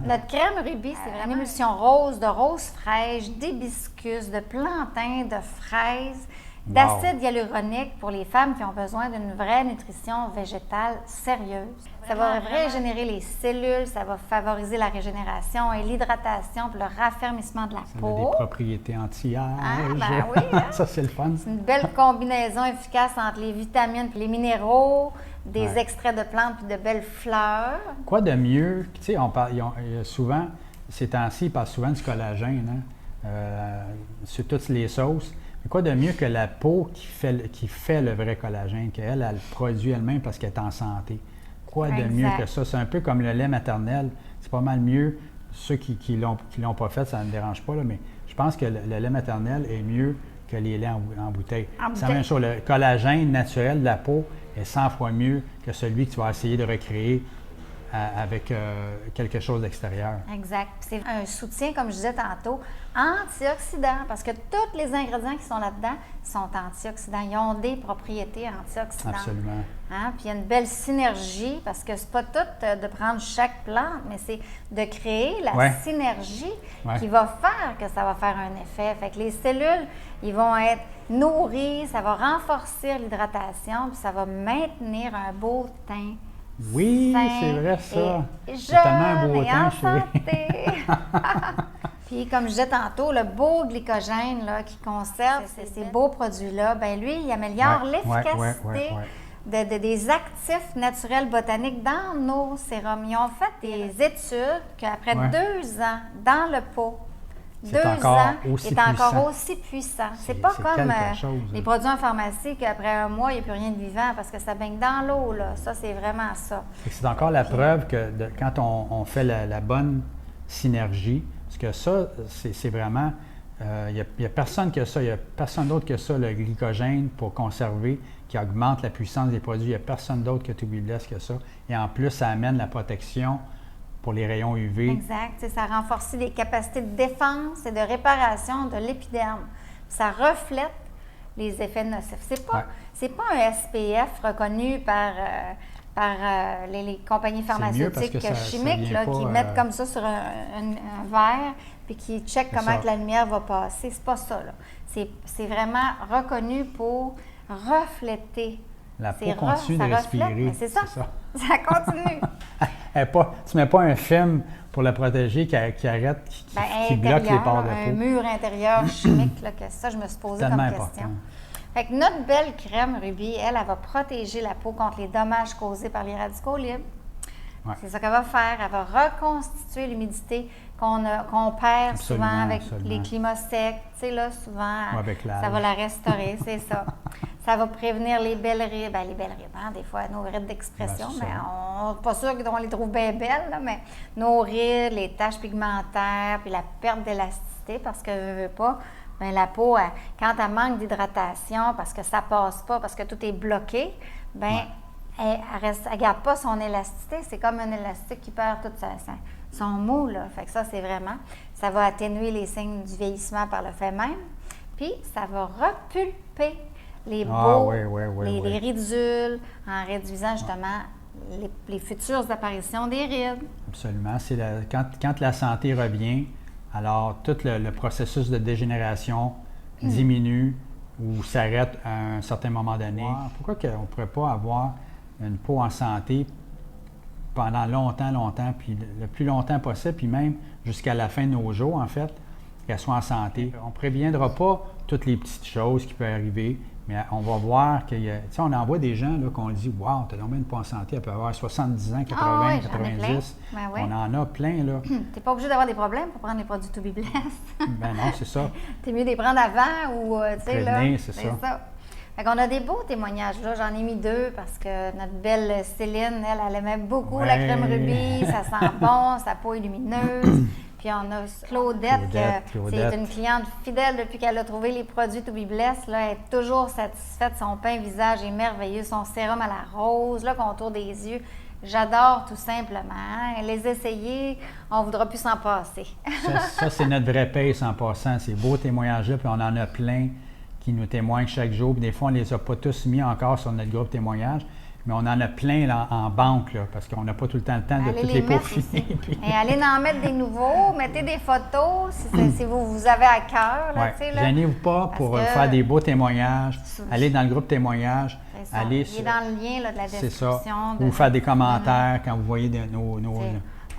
Notre crème rubis, c'est vraiment une émulsion rose, de rose fraîche, d'hibiscus, de plantain, de fraises, d'acide hyaluronique pour les femmes qui ont besoin d'une vraie nutrition végétale sérieuse. Ça va régénérer les cellules, ça va favoriser la régénération et l'hydratation pour le raffermissement de la peau. Ça a des propriétés anti-âge. Ben oui, hein? Ça, c'est le fun. C'est une belle combinaison efficace entre les vitamines et les minéraux, des extraits de plantes puis de belles fleurs. Quoi de mieux? Tu sais, on parle souvent, ces temps-ci, ils parlent souvent du collagène, sur toutes les sauces. Mais quoi de mieux que la peau qui fait le vrai collagène, qu'elle, elle le produit elle-même parce qu'elle est en santé? Quoi de mieux que ça? C'est un peu comme le lait maternel. C'est pas mal mieux. Ceux qui l'ont pas fait, ça ne me dérange pas, là, mais je pense que le lait maternel est mieux que les laits en bouteille. C'est la même chose. Le collagène naturel de la peau est 100 fois mieux que celui que tu vas essayer de recréer avec quelque chose d'extérieur. Exact. C'est un soutien, comme je disais tantôt, antioxydant, parce que tous les ingrédients qui sont là-dedans sont antioxydants. Ils ont des propriétés antioxydantes. Absolument. Hein? Puis il y a une belle synergie, parce que c'est pas tout de prendre chaque plante, mais c'est de créer la synergie qui va faire que ça va faire un effet. Fait que les cellules, ils vont être nourries, ça va renforcer l'hydratation, puis ça va maintenir un beau teint. Oui, c'est vrai ça. C'est tellement un beau teint, chérie. Puis, comme je disais tantôt, le beau glycogène là, qui conserve ces beaux produits-là, bien lui, il améliore l'efficacité des actifs naturels botaniques dans nos sérums. Ils ont fait des études qu'après 2 ans dans le pot, 2 ans, est encore aussi puissant. C'est pas comme les produits en pharmacie qu'après un mois, il n'y a plus rien de vivant parce que ça baigne dans l'eau. Ça, c'est vraiment ça. C'est encore la preuve que quand on fait la bonne synergie, parce que ça, c'est vraiment... Il n'y a personne que ça, il n'y a personne d'autre que ça, le glycogène pour conserver, qui augmente la puissance des produits. Il n'y a personne d'autre que Tubibless que ça. Et en plus, ça amène la protection pour les rayons UV. Exact. Ça renforce les capacités de défense et de réparation de l'épiderme. Ça reflète les effets nocifs. C'est pas un SPF reconnu par les compagnies pharmaceutiques chimiques qui mettent comme ça sur un verre puis qui checkent comment que la lumière va passer. C'est pas ça. C'est vraiment reconnu pour refléter. La peau continue de respirer. C'est ça. Ça continue. Tu ne mets pas un film pour la protéger qui arrête, qui bloque les pores de peau. Un mur intérieur chimique, que ça, je me suis posé comme question. Fait que notre belle crème rubis, elle va protéger la peau contre les dommages causés par les radicaux libres. Ouais. C'est ça qu'elle va faire. Elle va reconstituer l'humidité qu'on perd souvent avec les climats secs. Tu sais, là, souvent, ça va la restaurer, c'est ça. Ça va prévenir les belles rides. Les belles rides, hein, des fois, nos rides d'expression, mais on n'est pas sûr qu'on les trouve bien belles, là, mais nos rides, les taches pigmentaires, puis la perte d'élasticité, parce que je veux pas, bien, la peau, quand elle manque d'hydratation, parce que ça passe pas, parce que tout est bloqué, bien, elle ne garde pas son élasticité. C'est comme un élastique qui perd tout son mou, là. Fait que ça, c'est vraiment... Ça va atténuer les signes du vieillissement par le fait même. Puis, ça va repulper les les ridules en réduisant justement les futures apparitions des rides. Absolument. C'est quand la santé revient, alors tout le processus de dégénération diminue ou s'arrête à un certain moment donné. Pourquoi on ne pourrait pas avoir une peau en santé pendant longtemps, puis le plus longtemps possible, puis même jusqu'à la fin de nos jours, en fait, qu'elle soit en santé. On ne préviendra pas toutes les petites choses qui peuvent arriver, mais on va voir qu'il y a... Tu sais, on en voit des gens là, qu'on dit « Wow, tu as donc une peau en santé, elle peut avoir 70 ans, 80, 90. On en a plein, là. Tu n'es pas obligé d'avoir des problèmes pour prendre les produits Tubibless. Ben non, c'est ça. Tu es mieux de les prendre avant ou, tu sais, là. C'est ça. Fait qu'on a des beaux témoignages, là. J'en ai mis 2 parce que notre belle Céline, elle aimait beaucoup la crème rubis. Ça sent bon, sa peau est lumineuse. Puis on a Claudette, c'est une cliente fidèle depuis qu'elle a trouvé les produits Tubibless. Là, elle est toujours satisfaite. Son pain visage est merveilleux. Son sérum à la rose, le contour des yeux. J'adore tout simplement. Les essayer, on ne voudra plus s'en passer. ça, c'est notre vrai pace en passant. Ces beaux témoignages-là, puis on en a plein qui nous témoignent chaque jour. Puis des fois, on ne les a pas tous mis encore sur notre groupe témoignage, mais on en a plein là, en banque, là, parce qu'on n'a pas tout le temps le temps de tous les peaufiner. Puis... Et allez en mettre des nouveaux, mettez des photos si vous avez à cœur. Ouais. Gênez-vous pas pour faire des beaux témoignages. Allez dans le groupe témoignage. Allez Il est dans le lien là, de la description. C'est ça. Ou faire des commentaires quand vous voyez nos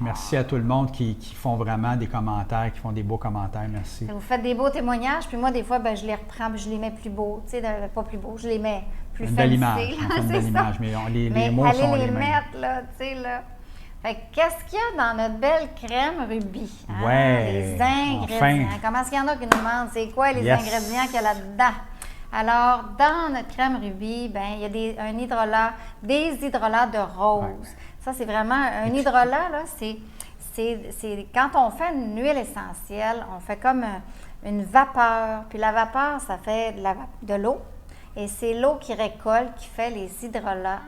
merci à tout le monde qui font vraiment des commentaires, qui font des beaux commentaires. Merci. Vous faites des beaux témoignages, puis moi, des fois, je les reprends, puis je les mets plus beaux. Tu sais, pas plus beaux, je les mets plus fancy. Une belle image. Une belle image, mais les mots sont les mêmes. Allez les mettre, là, tu sais, là. Fait que qu'est-ce qu'il y a dans notre belle crème rubis? Hein? Ouais, les ingrédients. enfin. Comment est-ce qu'il y en a qui nous demandent c'est quoi les ingrédients qu'il y a là-dedans? Alors, dans notre crème rubis, il y a des hydrolats de rose. Ouais. Ça, c'est vraiment un hydrolat, là, c'est quand on fait une huile essentielle, on fait comme une vapeur. Puis la vapeur, ça fait de l'eau. Et c'est l'eau qui récolte, qui fait les hydrolats.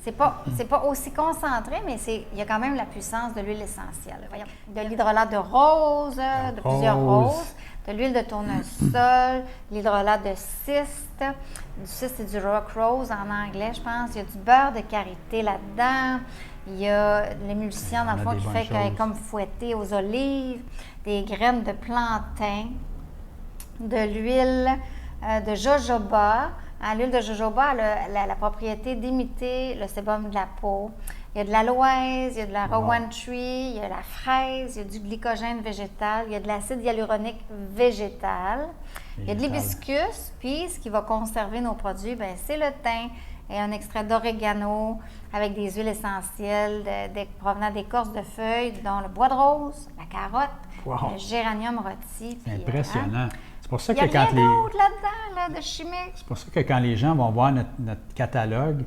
C'est pas aussi concentré, mais il y a quand même la puissance de l'huile essentielle. Voyons. De l'hydrolat de rose, de plusieurs roses, de l'huile de tournesol, l'hydrolat de cyste. Du cyste, c'est du rock rose en anglais, je pense. Il y a du beurre de karité là-dedans. Il y a l'émulsion, dans le fond, qui fait qu'elle est comme fouettée aux olives, des graines de plantain, de l'huile de jojoba. L'huile de jojoba a la propriété d'imiter le sébum de la peau. Il y a de l'aloès, il y a de la rowan tree, il y a la fraise, il y a du glycogène végétal, il y a de l'acide hyaluronique végétal, il y a de l'hibiscus, puis ce qui va conserver nos produits, c'est le thym et un extrait d'orégano avec des huiles essentielles provenant d'écorces de feuilles, dont le bois de rose, la carotte, le géranium rôti. C'est impressionnant. C'est pour ça que il n'y a rien d'autre là-dedans, là, de chimique. C'est pour ça que quand les gens vont voir notre catalogue,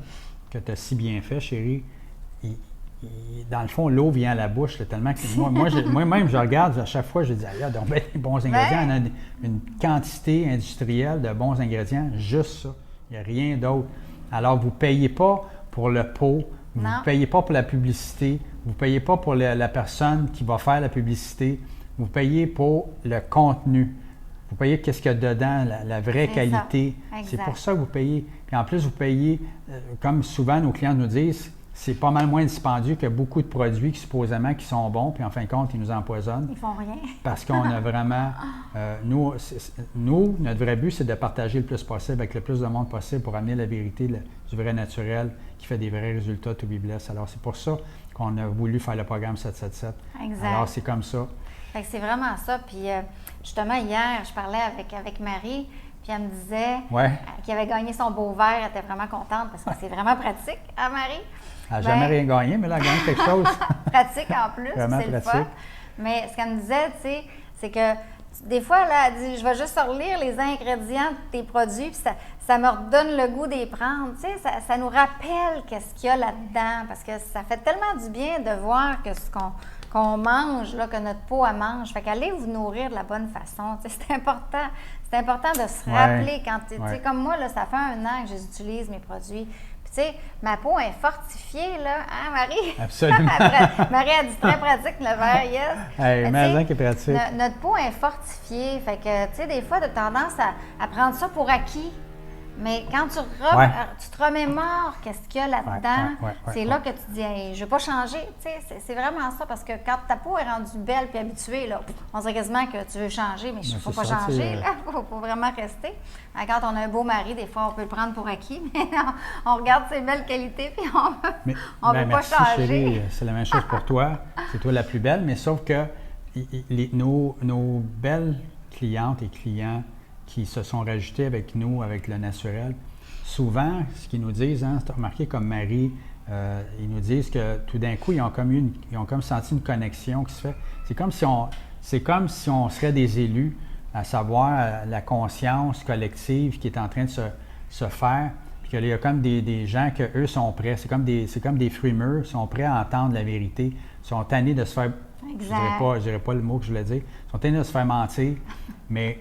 que tu as si bien fait, chérie, dans le fond, l'eau vient à la bouche, là, tellement que moi-même, je regarde, à chaque fois, je dis, il y a donc des bons ingrédients. On a une quantité industrielle de bons ingrédients, juste ça. Il n'y a rien d'autre. Alors, vous ne payez pas pour le pot, vous ne payez pas pour la publicité, vous ne payez pas pour la personne qui va faire la publicité, vous payez pour le contenu. Vous payez qu'est-ce qu'il y a dedans, la vraie qualité. C'est pour ça que vous payez. Puis en plus, vous payez, comme souvent nos clients nous disent, c'est pas mal moins dispendieux que beaucoup de produits qui supposément qui sont bons, puis en fin de compte, ils nous empoisonnent. Ils font rien. Parce qu'on a vraiment... nous, notre vrai but, c'est de partager le plus possible avec le plus de monde possible pour amener la vérité du vrai naturel qui fait des vrais résultats to be blessed. Alors, c'est pour ça qu'on a voulu faire le programme 777. Exact. Alors, c'est comme ça. Fait que c'est vraiment ça. Puis, justement, hier, je parlais avec Marie, puis elle me disait qu'elle avait gagné son beau verre. Elle était vraiment contente parce que c'est vraiment pratique, hein, Marie? Elle n'a jamais rien gagné, mais là, elle a gagné quelque chose. Pratique en plus, c'est le fun. Mais ce qu'elle me disait, tu sais, c'est que des fois, là, elle dit, je vais juste relire les ingrédients de tes produits, puis ça me redonne le goût d'y prendre. Tu sais, ça nous rappelle qu'est-ce qu'il y a là-dedans, parce que ça fait tellement du bien de voir que ce qu'on mange, là, que notre peau, elle mange. Fait qu'allez vous nourrir de la bonne façon. Tu sais, c'est important. C'est important de se rappeler quand tu sais, comme moi, là, ça fait 1 an que j'utilise mes produits. Puis, tu sais, ma peau est fortifiée, là. Hein, Marie? Absolument. Marie a dit très pratique, le verre, yes. Hey, mais qui est pratique. Notre peau est fortifiée. Fait que, tu sais, des fois, tu as tendance à prendre ça pour acquis. Mais quand tu te remémores qu'est-ce qu'il y a là-dedans, c'est là que tu te dis, hey, je ne veux pas changer. Tu sais, c'est vraiment ça, parce que quand ta peau est rendue belle et habituée, là, on dirait quasiment que tu veux changer, mais il ne faut pas changer. Il faut vraiment rester. Quand on a un beau mari, des fois, on peut le prendre pour acquis, mais on regarde ses belles qualités et on ne veut pas changer. Chérie, c'est la même chose pour toi. C'est toi la plus belle, mais sauf que nos belles clientes et clients qui se sont rajoutés avec nous, avec le naturel, souvent, ce qu'ils nous disent, tu as remarqué comme Marie, ils nous disent que tout d'un coup, ils ont comme senti une connexion qui se fait. C'est comme si on serait des élus, à savoir la conscience collective qui est en train de se faire, puis qu'il y a comme des gens que eux sont prêts. C'est comme des frimeurs, sont prêts à entendre la vérité, sont tannés de se faire... Je dirais pas le mot que je voulais dire. Ils sont tannés de se faire mentir, mais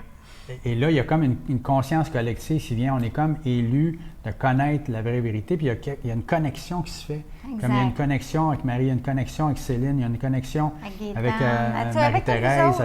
Et là, il y a comme une conscience collective qui vient. On est comme élu de connaître la vraie vérité. Puis il y a une connexion qui se fait. Exact. Comme il y a une connexion avec Marie, il y a une connexion avec Céline, il y a une connexion avec Marie-Thérèse.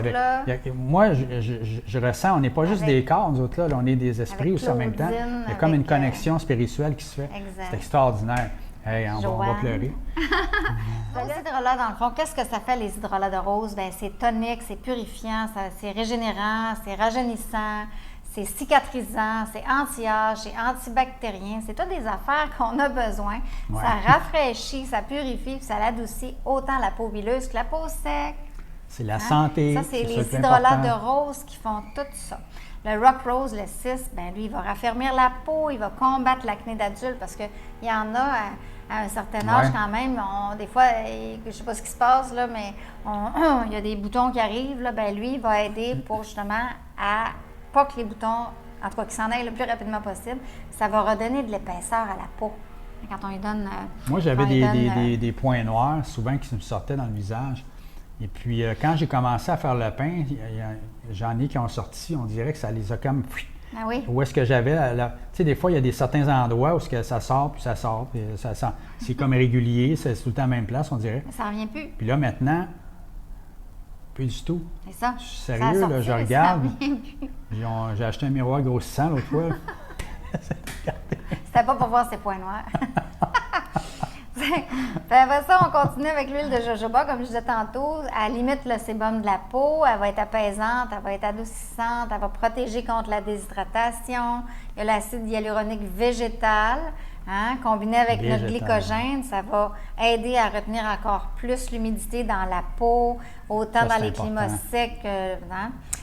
Moi, je ressens, on n'est pas juste des corps, nous autres, là, on est des esprits aussi en même temps. Il y a comme une connexion spirituelle qui se fait. Exact. C'est extraordinaire. Hey, on va pleurer. Les hydrolats, dans le fond, qu'est-ce que ça fait, les hydrolats de rose? Bien, c'est tonique, c'est purifiant, c'est régénérant, c'est rajeunissant, c'est cicatrisant, c'est anti-âge, c'est antibactérien. C'est toutes des affaires qu'on a besoin. Ouais. Ça rafraîchit, ça purifie, puis ça l'adoucit autant la peau huileuse que la peau sec. C'est la santé. Ça, c'est les hydrolats de rose qui font tout ça. Le Rock Rose, le 6, bien, lui, il va raffermir la peau, il va combattre l'acné d'adulte parce qu'il y en a à un certain âge quand même. Des fois, je ne sais pas ce qui se passe, là, mais il y a des boutons qui arrivent. Là, bien, lui, il va aider pour justement à pas que les boutons, en tout cas, qu'ils s'en aillent le plus rapidement possible. Ça va redonner de l'épaisseur à la peau. Quand on lui donne... Moi, j'avais des points noirs, souvent, qui me sortaient dans le visage. Et puis, quand j'ai commencé à faire le pain, j'en ai qui ont sorti, on dirait que ça les a comme... Ah oui? Où est-ce que j'avais... Tu sais, des fois, il y a certains endroits où ça sort, puis ça sort, puis ça sort. C'est comme régulier, c'est tout le temps à la même place, on dirait. Mais ça ne revient plus. Puis là, maintenant, plus du tout. C'est ça. Je suis sérieux, là, je regarde. J'ai acheté un miroir grossissant l'autre fois. C'était pas pour voir ses points noirs. Après ça, on continue avec l'huile de jojoba, comme je disais tantôt. Elle limite le sébum de la peau, elle va être apaisante, elle va être adoucissante, elle va protéger contre la déshydratation. Il y a l'acide hyaluronique végétal, combiné avec notre glycogène, ça va aider à retenir encore plus l'humidité dans la peau, autant dans les climats secs.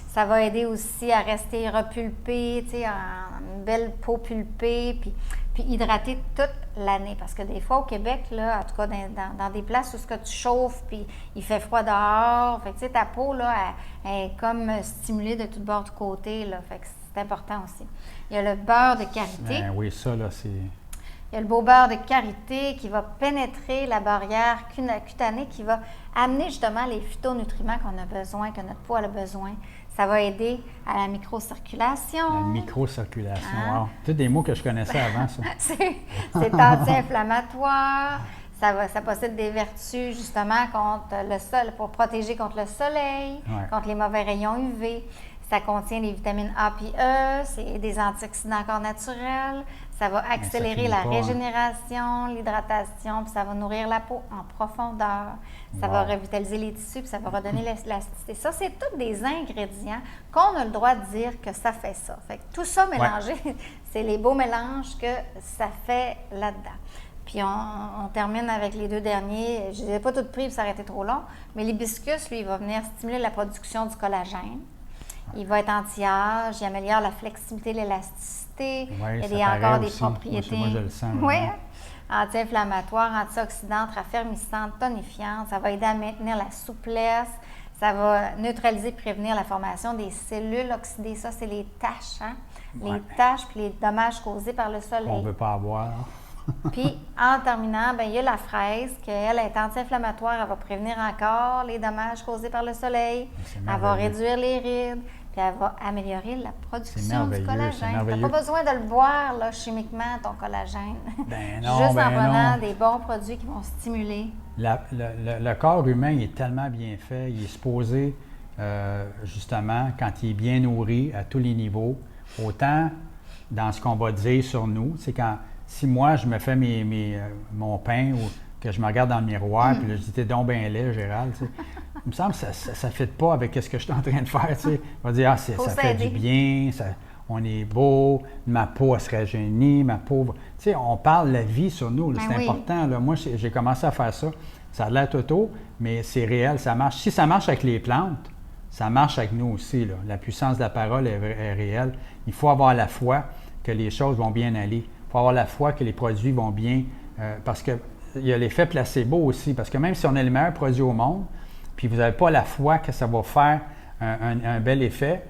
Ça va aider aussi à rester repulpé, une belle peau pulpée, puis hydrater toute l'année. Parce que des fois, au Québec, là, en tout cas dans des places où tu chauffes, puis il fait froid dehors, fait que ta peau, là, elle est comme stimulée de tout bord de côté, là, fait que c'est important aussi. Il y a le beurre de karité. Ben oui, ça, là, c'est... Il y a le beau beurre de karité qui va pénétrer la barrière cutanée, qui va amener justement les phytonutriments qu'on a besoin, que notre peau a besoin. Ça va aider à la microcirculation. La microcirculation, wow. C'est des mots que je connaissais avant, ça. C'est anti-inflammatoire. Ça possède des vertus, justement, contre le sol, pour protéger contre le soleil, contre les mauvais rayons UV. Ça contient les vitamines A et E, c'est des antioxydants encore naturels. Ça va accélérer la régénération, l'hydratation, puis ça va nourrir la peau en profondeur. Ça va revitaliser les tissus, puis ça va redonner l'élasticité. Ça, c'est tous des ingrédients qu'on a le droit de dire que ça fait ça. Fait que tout ça mélangé, c'est les beaux mélanges que ça fait là-dedans. Puis on termine avec les deux derniers. Je ne les ai pas toutes pris, puis ça aurait été trop long. Mais l'hibiscus, lui, il va venir stimuler la production du collagène. Il va être anti-âge, il améliore la flexibilité, l'élasticité. Il y a encore des propriétés. Moi, je le sens. Oui, anti-inflammatoire, antioxydante, raffermissante, tonifiante. Ça va aider à maintenir la souplesse. Ça va neutraliser et prévenir la formation des cellules oxydées. Ça, c'est les taches. Les taches puis les dommages causés par le soleil. On ne veut pas avoir. Puis, en terminant, il y a la fraise, qu'elle est anti-inflammatoire. Elle va prévenir encore les dommages causés par le soleil. Elle va réduire les rides. Puis elle va améliorer la production du collagène. Tu n'as pas besoin de le boire là, chimiquement, ton collagène. Juste en prenant des bons produits qui vont stimuler. Le corps humain est tellement bien fait. Il est supposé, justement, quand il est bien nourri à tous les niveaux, autant dans ce qu'on va dire sur nous, c'est si moi, je me fais mon pain ou que je me regarde dans le miroir, puis là, je dis « T'es donc bien laid, Gérald. » Il me semble que ça ne fit pas avec ce que je suis en train de faire. T'sais. On va dire « ça fait du bien, on est beau, ma peau, elle se rajeunit, ma peau... » Tu sais, on parle de la vie sur nous, c'est important. Là. Moi, j'ai commencé à faire ça. Ça a l'air toto, mais c'est réel, ça marche. Si ça marche avec les plantes, ça marche avec nous aussi. Là. La puissance de la parole est réelle. Il faut avoir la foi que les choses vont bien aller. Il faut avoir la foi que les produits vont bien... parce qu'il y a l'effet placebo aussi. Parce que même si on a les meilleurs produits au monde, puis vous n'avez pas la foi que ça va faire un bel effet,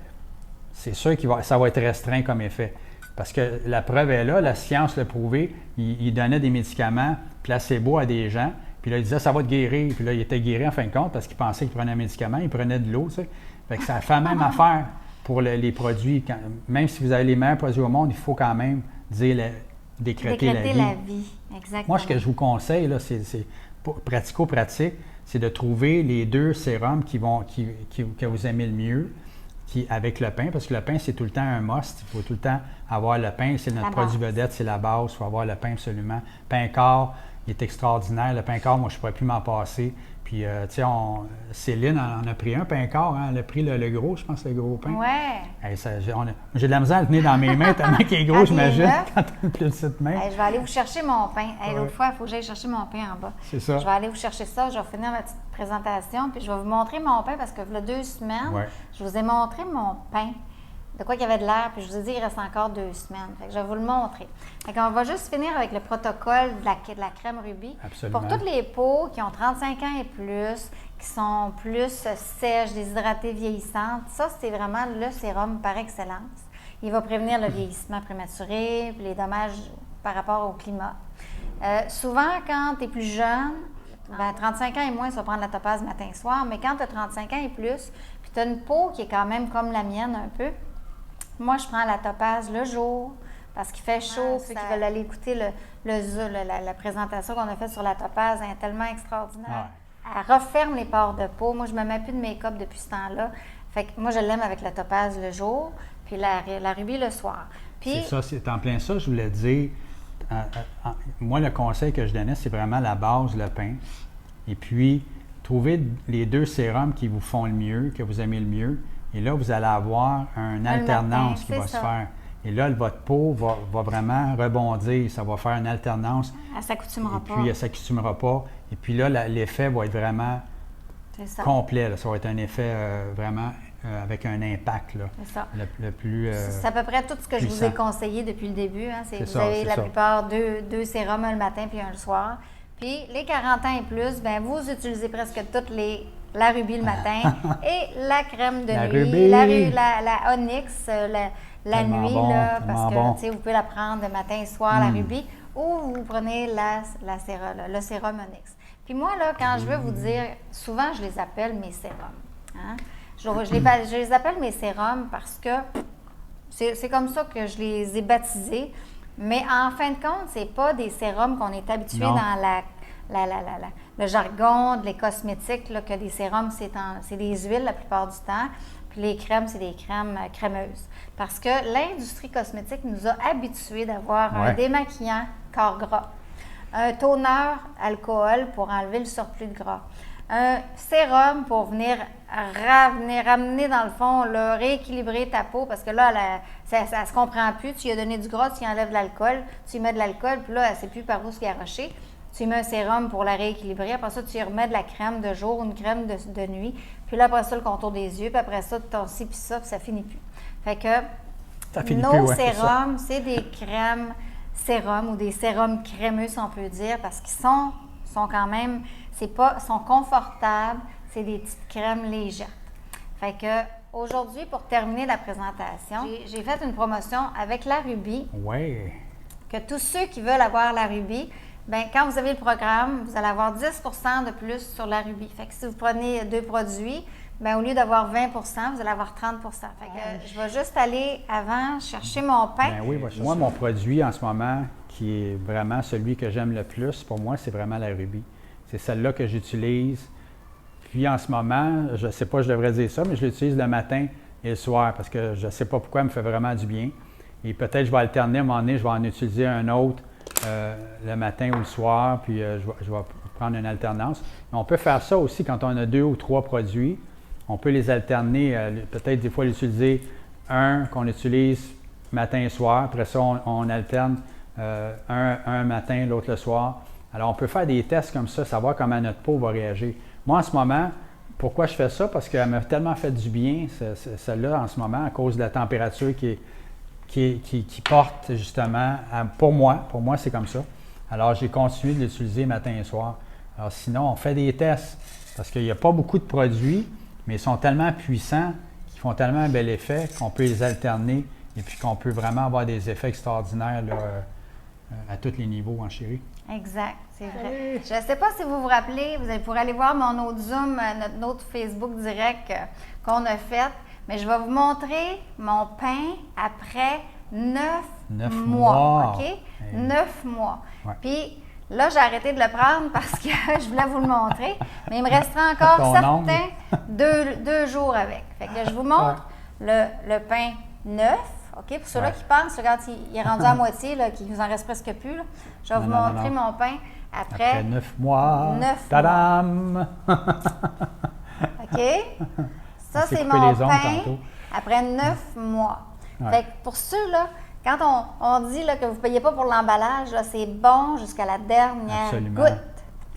c'est sûr que ça va être restreint comme effet. Parce que la preuve est là, la science l'a prouvé. Il donnait des médicaments placebo à des gens, puis là, il disait « ça va te guérir ». Puis là, il était guéri en fin de compte parce qu'il pensait qu'il prenait un médicament, il prenait de l'eau, tu sais. Fait que ça fait la même affaire. pour les produits, même si vous avez les meilleurs produits au monde, il faut quand même dire décréter la vie. Exactement. Moi, ce que je vous conseille, là, c'est pratico-pratique, c'est de trouver les 2 sérums que vous aimez le mieux avec le pain, parce que le pain, c'est tout le temps un must. Il faut tout le temps avoir le pain. C'est notre produit vedette, c'est la base. Il faut avoir le pain absolument. Pain corps, il est extraordinaire. Le pain corps, moi, je ne pourrais plus m'en passer. Puis, tu sais, Céline en a pris un pain corps, hein? Elle a pris le gros, je pense, le gros pain. Ouais. J'ai de la misère à le tenir dans mes mains tellement qu'il est gros, j'imagine, quand tu as une plus petite main. Je vais aller vous chercher mon pain. L'autre fois, il faut que j'aille chercher mon pain en bas. C'est ça. Je vais aller vous chercher ça, je vais finir ma petite présentation, puis je vais vous montrer mon pain parce que il y a 2 semaines, je vous ai montré mon pain. De quoi qu'il y avait de l'air, puis je vous ai dit qu'il reste encore 2 semaines. Fait que je vais vous le montrer. Fait qu'on va juste finir avec le protocole de la crème Ruby. Absolument. Pour toutes les peaux qui ont 35 ans et plus, qui sont plus sèches, déshydratées, vieillissantes, ça, c'est vraiment le sérum par excellence. Il va prévenir le vieillissement prématuré, puis les dommages par rapport au climat. Souvent, quand tu es plus jeune, 35 ans et moins, ça va prendre la topaz matin-soir, mais quand tu as 35 ans et plus, puis tu as une peau qui est quand même comme la mienne un peu, moi, je prends la topaz le jour parce qu'il fait chaud. Ceux qui veulent aller écouter la présentation qu'on a faite sur la topaz, elle est tellement extraordinaire. Elle referme les pores de peau. Moi, je ne me mets plus de make-up depuis ce temps-là. Fait que moi, je l'aime avec la topaz le jour, puis la rubis le soir. Puis, c'est ça, c'est en plein ça, je voulais dire. Moi, le conseil que je donnais, c'est vraiment la base, le pain. Et puis, trouver les 2 sérums qui vous font le mieux, que vous aimez le mieux. Et là, vous allez avoir une alternance qui va se faire. Et là, votre peau va vraiment rebondir. Ça va faire une alternance. Elle ne s'accoutumera pas. Et puis, elle ne s'accoutumera pas. Et puis là, l'effet va être vraiment complet. Là. Ça va être un effet vraiment avec un impact. Là, c'est ça. Le plus c'est à peu près tout ce que puissant. Je vous ai conseillé depuis le début. Hein. Vous avez la plupart 2 sérums, un le matin puis un le soir. Puis, les 40 ans et plus, bien, vous utilisez presque toutes la rubis le matin et la crème de nuit, la Onyx la nuit, bon, là, parce que bon. vous pouvez la prendre le matin et soir, la rubis, ou vous prenez le sérum Onyx. Puis moi, là, quand je veux vous dire, souvent, je les appelle mes sérums. Hein? Je les appelle mes sérums parce que c'est comme ça que je les ai baptisés. Mais en fin de compte, ce n'est pas des sérums qu'on est habitué dans le jargon les cosmétiques, là, que des sérums, c'est des huiles la plupart du temps. Puis les crèmes, c'est des crèmes crémeuses. Parce que l'industrie cosmétique nous a habitués d'avoir un démaquillant corps gras, un toner alcool pour enlever le surplus de gras, un sérum pour venir ramener dans le fond, là, rééquilibrer ta peau, parce que là, ça ne se comprend plus. Tu lui as donné du gras, tu y enlèves de l'alcool, tu y mets de l'alcool, puis là, elle ne sait plus par où se garrocher. Tu y mets un sérum pour la rééquilibrer. Après ça, tu y remets de la crème de jour, une crème de nuit. Puis là, après ça, le contour des yeux. Puis après ça, ton ci, puis ça, puis ça finit plus. Fait que nos sérums, c'est des crèmes sérums ou des sérums crémeux, si on peut dire, parce qu'ils sont quand même, sont confortables. C'est des petites crèmes légères. Fait que aujourd'hui, pour terminer la présentation, j'ai fait une promotion avec la Ruby. Oui. Que tous ceux qui veulent avoir la Ruby, bien, quand vous avez le programme, vous allez avoir 10 de plus sur la Ruby. Fait que si vous prenez 2 produits, bien, au lieu d'avoir 20 vous allez avoir 30 Fait que je vais juste aller avant chercher mon pain. Bien oui, moi, mon produit en ce moment, qui est vraiment celui que j'aime le plus, pour moi, c'est vraiment la Ruby. C'est celle-là que j'utilise. Puis en ce moment, je ne sais pas, je devrais dire ça, mais je l'utilise le matin et le soir parce que je ne sais pas pourquoi elle me fait vraiment du bien. Et peut-être je vais alterner à un moment donné, je vais en utiliser un autre le matin ou le soir, puis je vais prendre une alternance. Mais on peut faire ça aussi quand on a 2 ou 3 produits. On peut les alterner, peut-être des fois l'utiliser un qu'on utilise matin et soir. Après ça, on alterne un matin, l'autre le soir. Alors, on peut faire des tests comme ça, savoir comment notre peau va réagir. Moi, en ce moment, pourquoi je fais ça? Parce qu'elle m'a tellement fait du bien, celle-là, en ce moment, à cause de la température qui porte justement, pour moi, c'est comme ça. Alors, j'ai continué de l'utiliser matin et soir. Alors, sinon, on fait des tests parce qu'il n'y a pas beaucoup de produits, mais ils sont tellement puissants, qu'ils font tellement un bel effet qu'on peut les alterner et puis qu'on peut vraiment avoir des effets extraordinaires là, à tous les niveaux, en chérie. Exact, c'est vrai. Je ne sais pas si vous vous rappelez, vous allez pouvoir aller voir mon autre Zoom, notre Facebook direct qu'on a fait. Mais je vais vous montrer mon pain après 9 mois. OK? Hey. 9 mois. Ouais. Puis là, j'ai arrêté de le prendre parce que je voulais vous le montrer. Mais il me restera encore Ton deux jours avec. Fait que je vous montre le pain neuf. OK? Pour ceux-là qui pensent, quand il est rendu à moitié, qu'il ne vous en reste presque plus, là, je vais vous montrer mon pain après 9 mois. 9 Tadam! OK? Ça, c'est mon pain après 9 mois. Ouais. Fait que pour ceux-là, quand on dit là, que vous ne payez pas pour l'emballage, c'est bon jusqu'à la dernière goutte.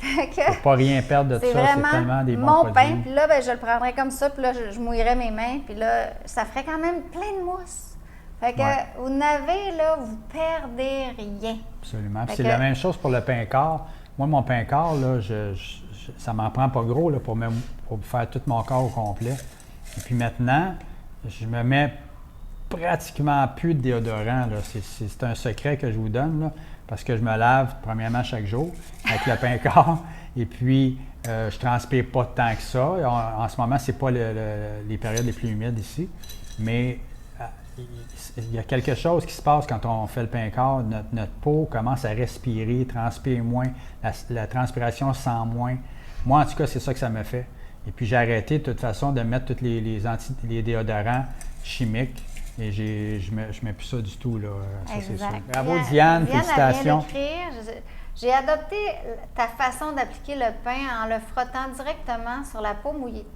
Il ne faut pas rien perdre de ça, c'est tellement des bons mon produits. pain, puis là, je le prendrais comme ça, puis là, je mouillerais mes mains, puis là, ça ferait quand même plein de mousse. Fait que vous n'avez, là, vous perdez rien. Absolument. C'est la même chose pour le pain quart. Moi, mon pain quart, là, ça m'en prend pas gros là, pour faire tout mon corps au complet. Et puis maintenant, je me mets pratiquement plus de déodorant. C'est un secret que je vous donne, là, parce que je me lave premièrement chaque jour avec le pain quart. Et puis, je transpire pas tant que ça. En ce moment, c'est pas les périodes les plus humides ici. Mais il y a quelque chose qui se passe quand on fait le pain quart. Notre peau commence à respirer, transpire moins, la transpiration sent moins. Moi, en tout cas, c'est ça que ça me fait. Et puis, j'ai arrêté de toute façon de mettre tous les déodorants chimiques. Et je mets plus ça du tout, là. Ça, c'est sûr. Bravo, Diane, félicitations. J'ai adopté ta façon d'appliquer le pain en le frottant directement sur la peau mouillée.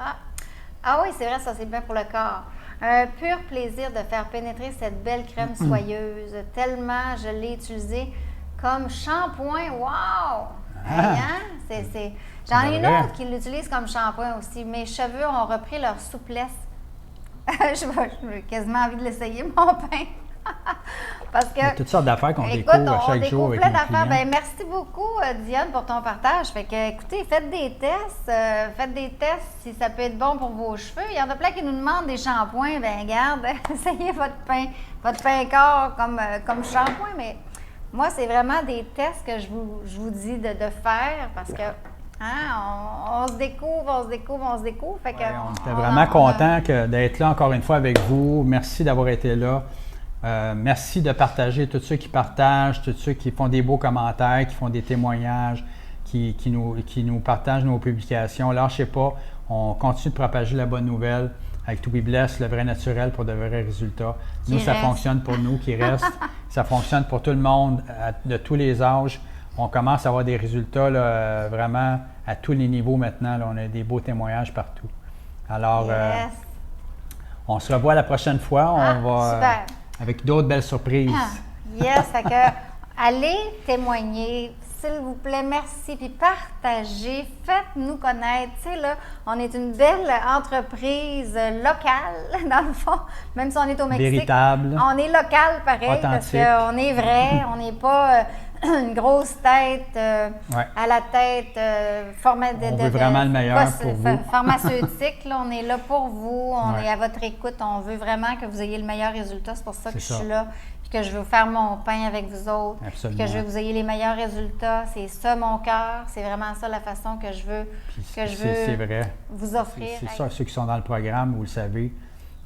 Ah oui, c'est vrai, ça, c'est bien pour le corps. Un pur plaisir de faire pénétrer cette belle crème soyeuse. Tellement je l'ai utilisée comme shampoing. Wow! J'en ai une autre qui l'utilise comme shampoing aussi. Mes cheveux ont repris leur souplesse. J'ai quasiment envie de l'essayer, mon pain. Parce que, il y a toutes sortes d'affaires qu'on découvre chaque jour avec nos clients. Merci beaucoup, Diane, pour ton partage. Fait que, écoutez, faites des tests si ça peut être bon pour vos cheveux. Il y en a plein qui nous demandent des shampoings. Bien, regarde, essayez votre pain corps comme shampoing. Mais moi, c'est vraiment des tests que je vous dis de faire parce que on se découvre. Fait que, on était vraiment contents d'être là encore une fois avec vous. Merci d'avoir été là. Merci de partager, tous ceux qui partagent, tous ceux qui font des beaux commentaires, qui font des témoignages, qui nous partagent nos publications. Lâchez pas, on continue de propager la bonne nouvelle avec To Be Blessed, le vrai naturel pour de vrais résultats. Nous, ça fonctionne pour nous qui reste. Ça fonctionne pour tout le monde, de tous les âges. On commence à avoir des résultats là, vraiment à tous les niveaux maintenant. Là, on a des beaux témoignages partout. Alors, on se revoit la prochaine fois. On va avec d'autres belles surprises. Fait que allez témoigner, s'il vous plaît, merci, puis partagez, faites-nous connaître. Tu sais, là, on est une belle entreprise locale, dans le fond, même si on est au Mexique. Véritable. On est local, pareil, authentique. Parce qu'on est vrai, on n'est pas une grosse tête à la tête on veut vraiment le meilleur pour vous. Pharmaceutique. Là, on est là pour vous, on est à votre écoute, on veut vraiment que vous ayez le meilleur résultat. C'est pour ça que je suis là, puis que je veux faire mon pain avec vous autres, puis que je veux que vous ayez les meilleurs résultats. C'est ça mon cœur, c'est vraiment ça la façon que je veux, c'est vrai. Vous offrir. C'est ça, ceux qui sont dans le programme, vous le savez,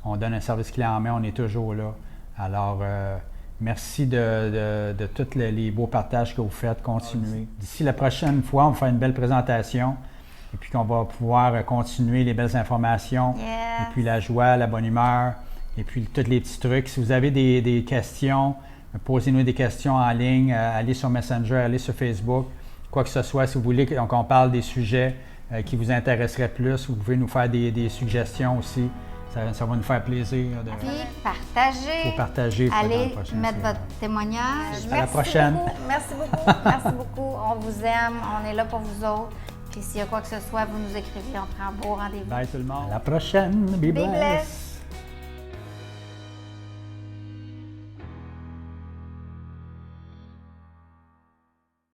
on donne un service clé en main, on est toujours là. Alors, merci de tous les beaux partages que vous faites. Continuez. D'ici la prochaine fois, on va faire une belle présentation et puis qu'on va pouvoir continuer les belles informations. Et puis la joie, la bonne humeur et puis tous les petits trucs. Si vous avez des questions, posez-nous des questions en ligne. Allez sur Messenger, allez sur Facebook. Quoi que ce soit, si vous voulez qu'on parle des sujets qui vous intéresseraient plus, vous pouvez nous faire des suggestions aussi. Ça va nous faire plaisir. Puis partagez. Il faut partager. Allez mettre votre témoignage. À la prochaine. Merci beaucoup. On vous aime. On est là pour vous autres. Puis s'il y a quoi que ce soit, vous nous écrivez. On prend un beau rendez-vous. Bye tout le monde. À la prochaine. Be blessed.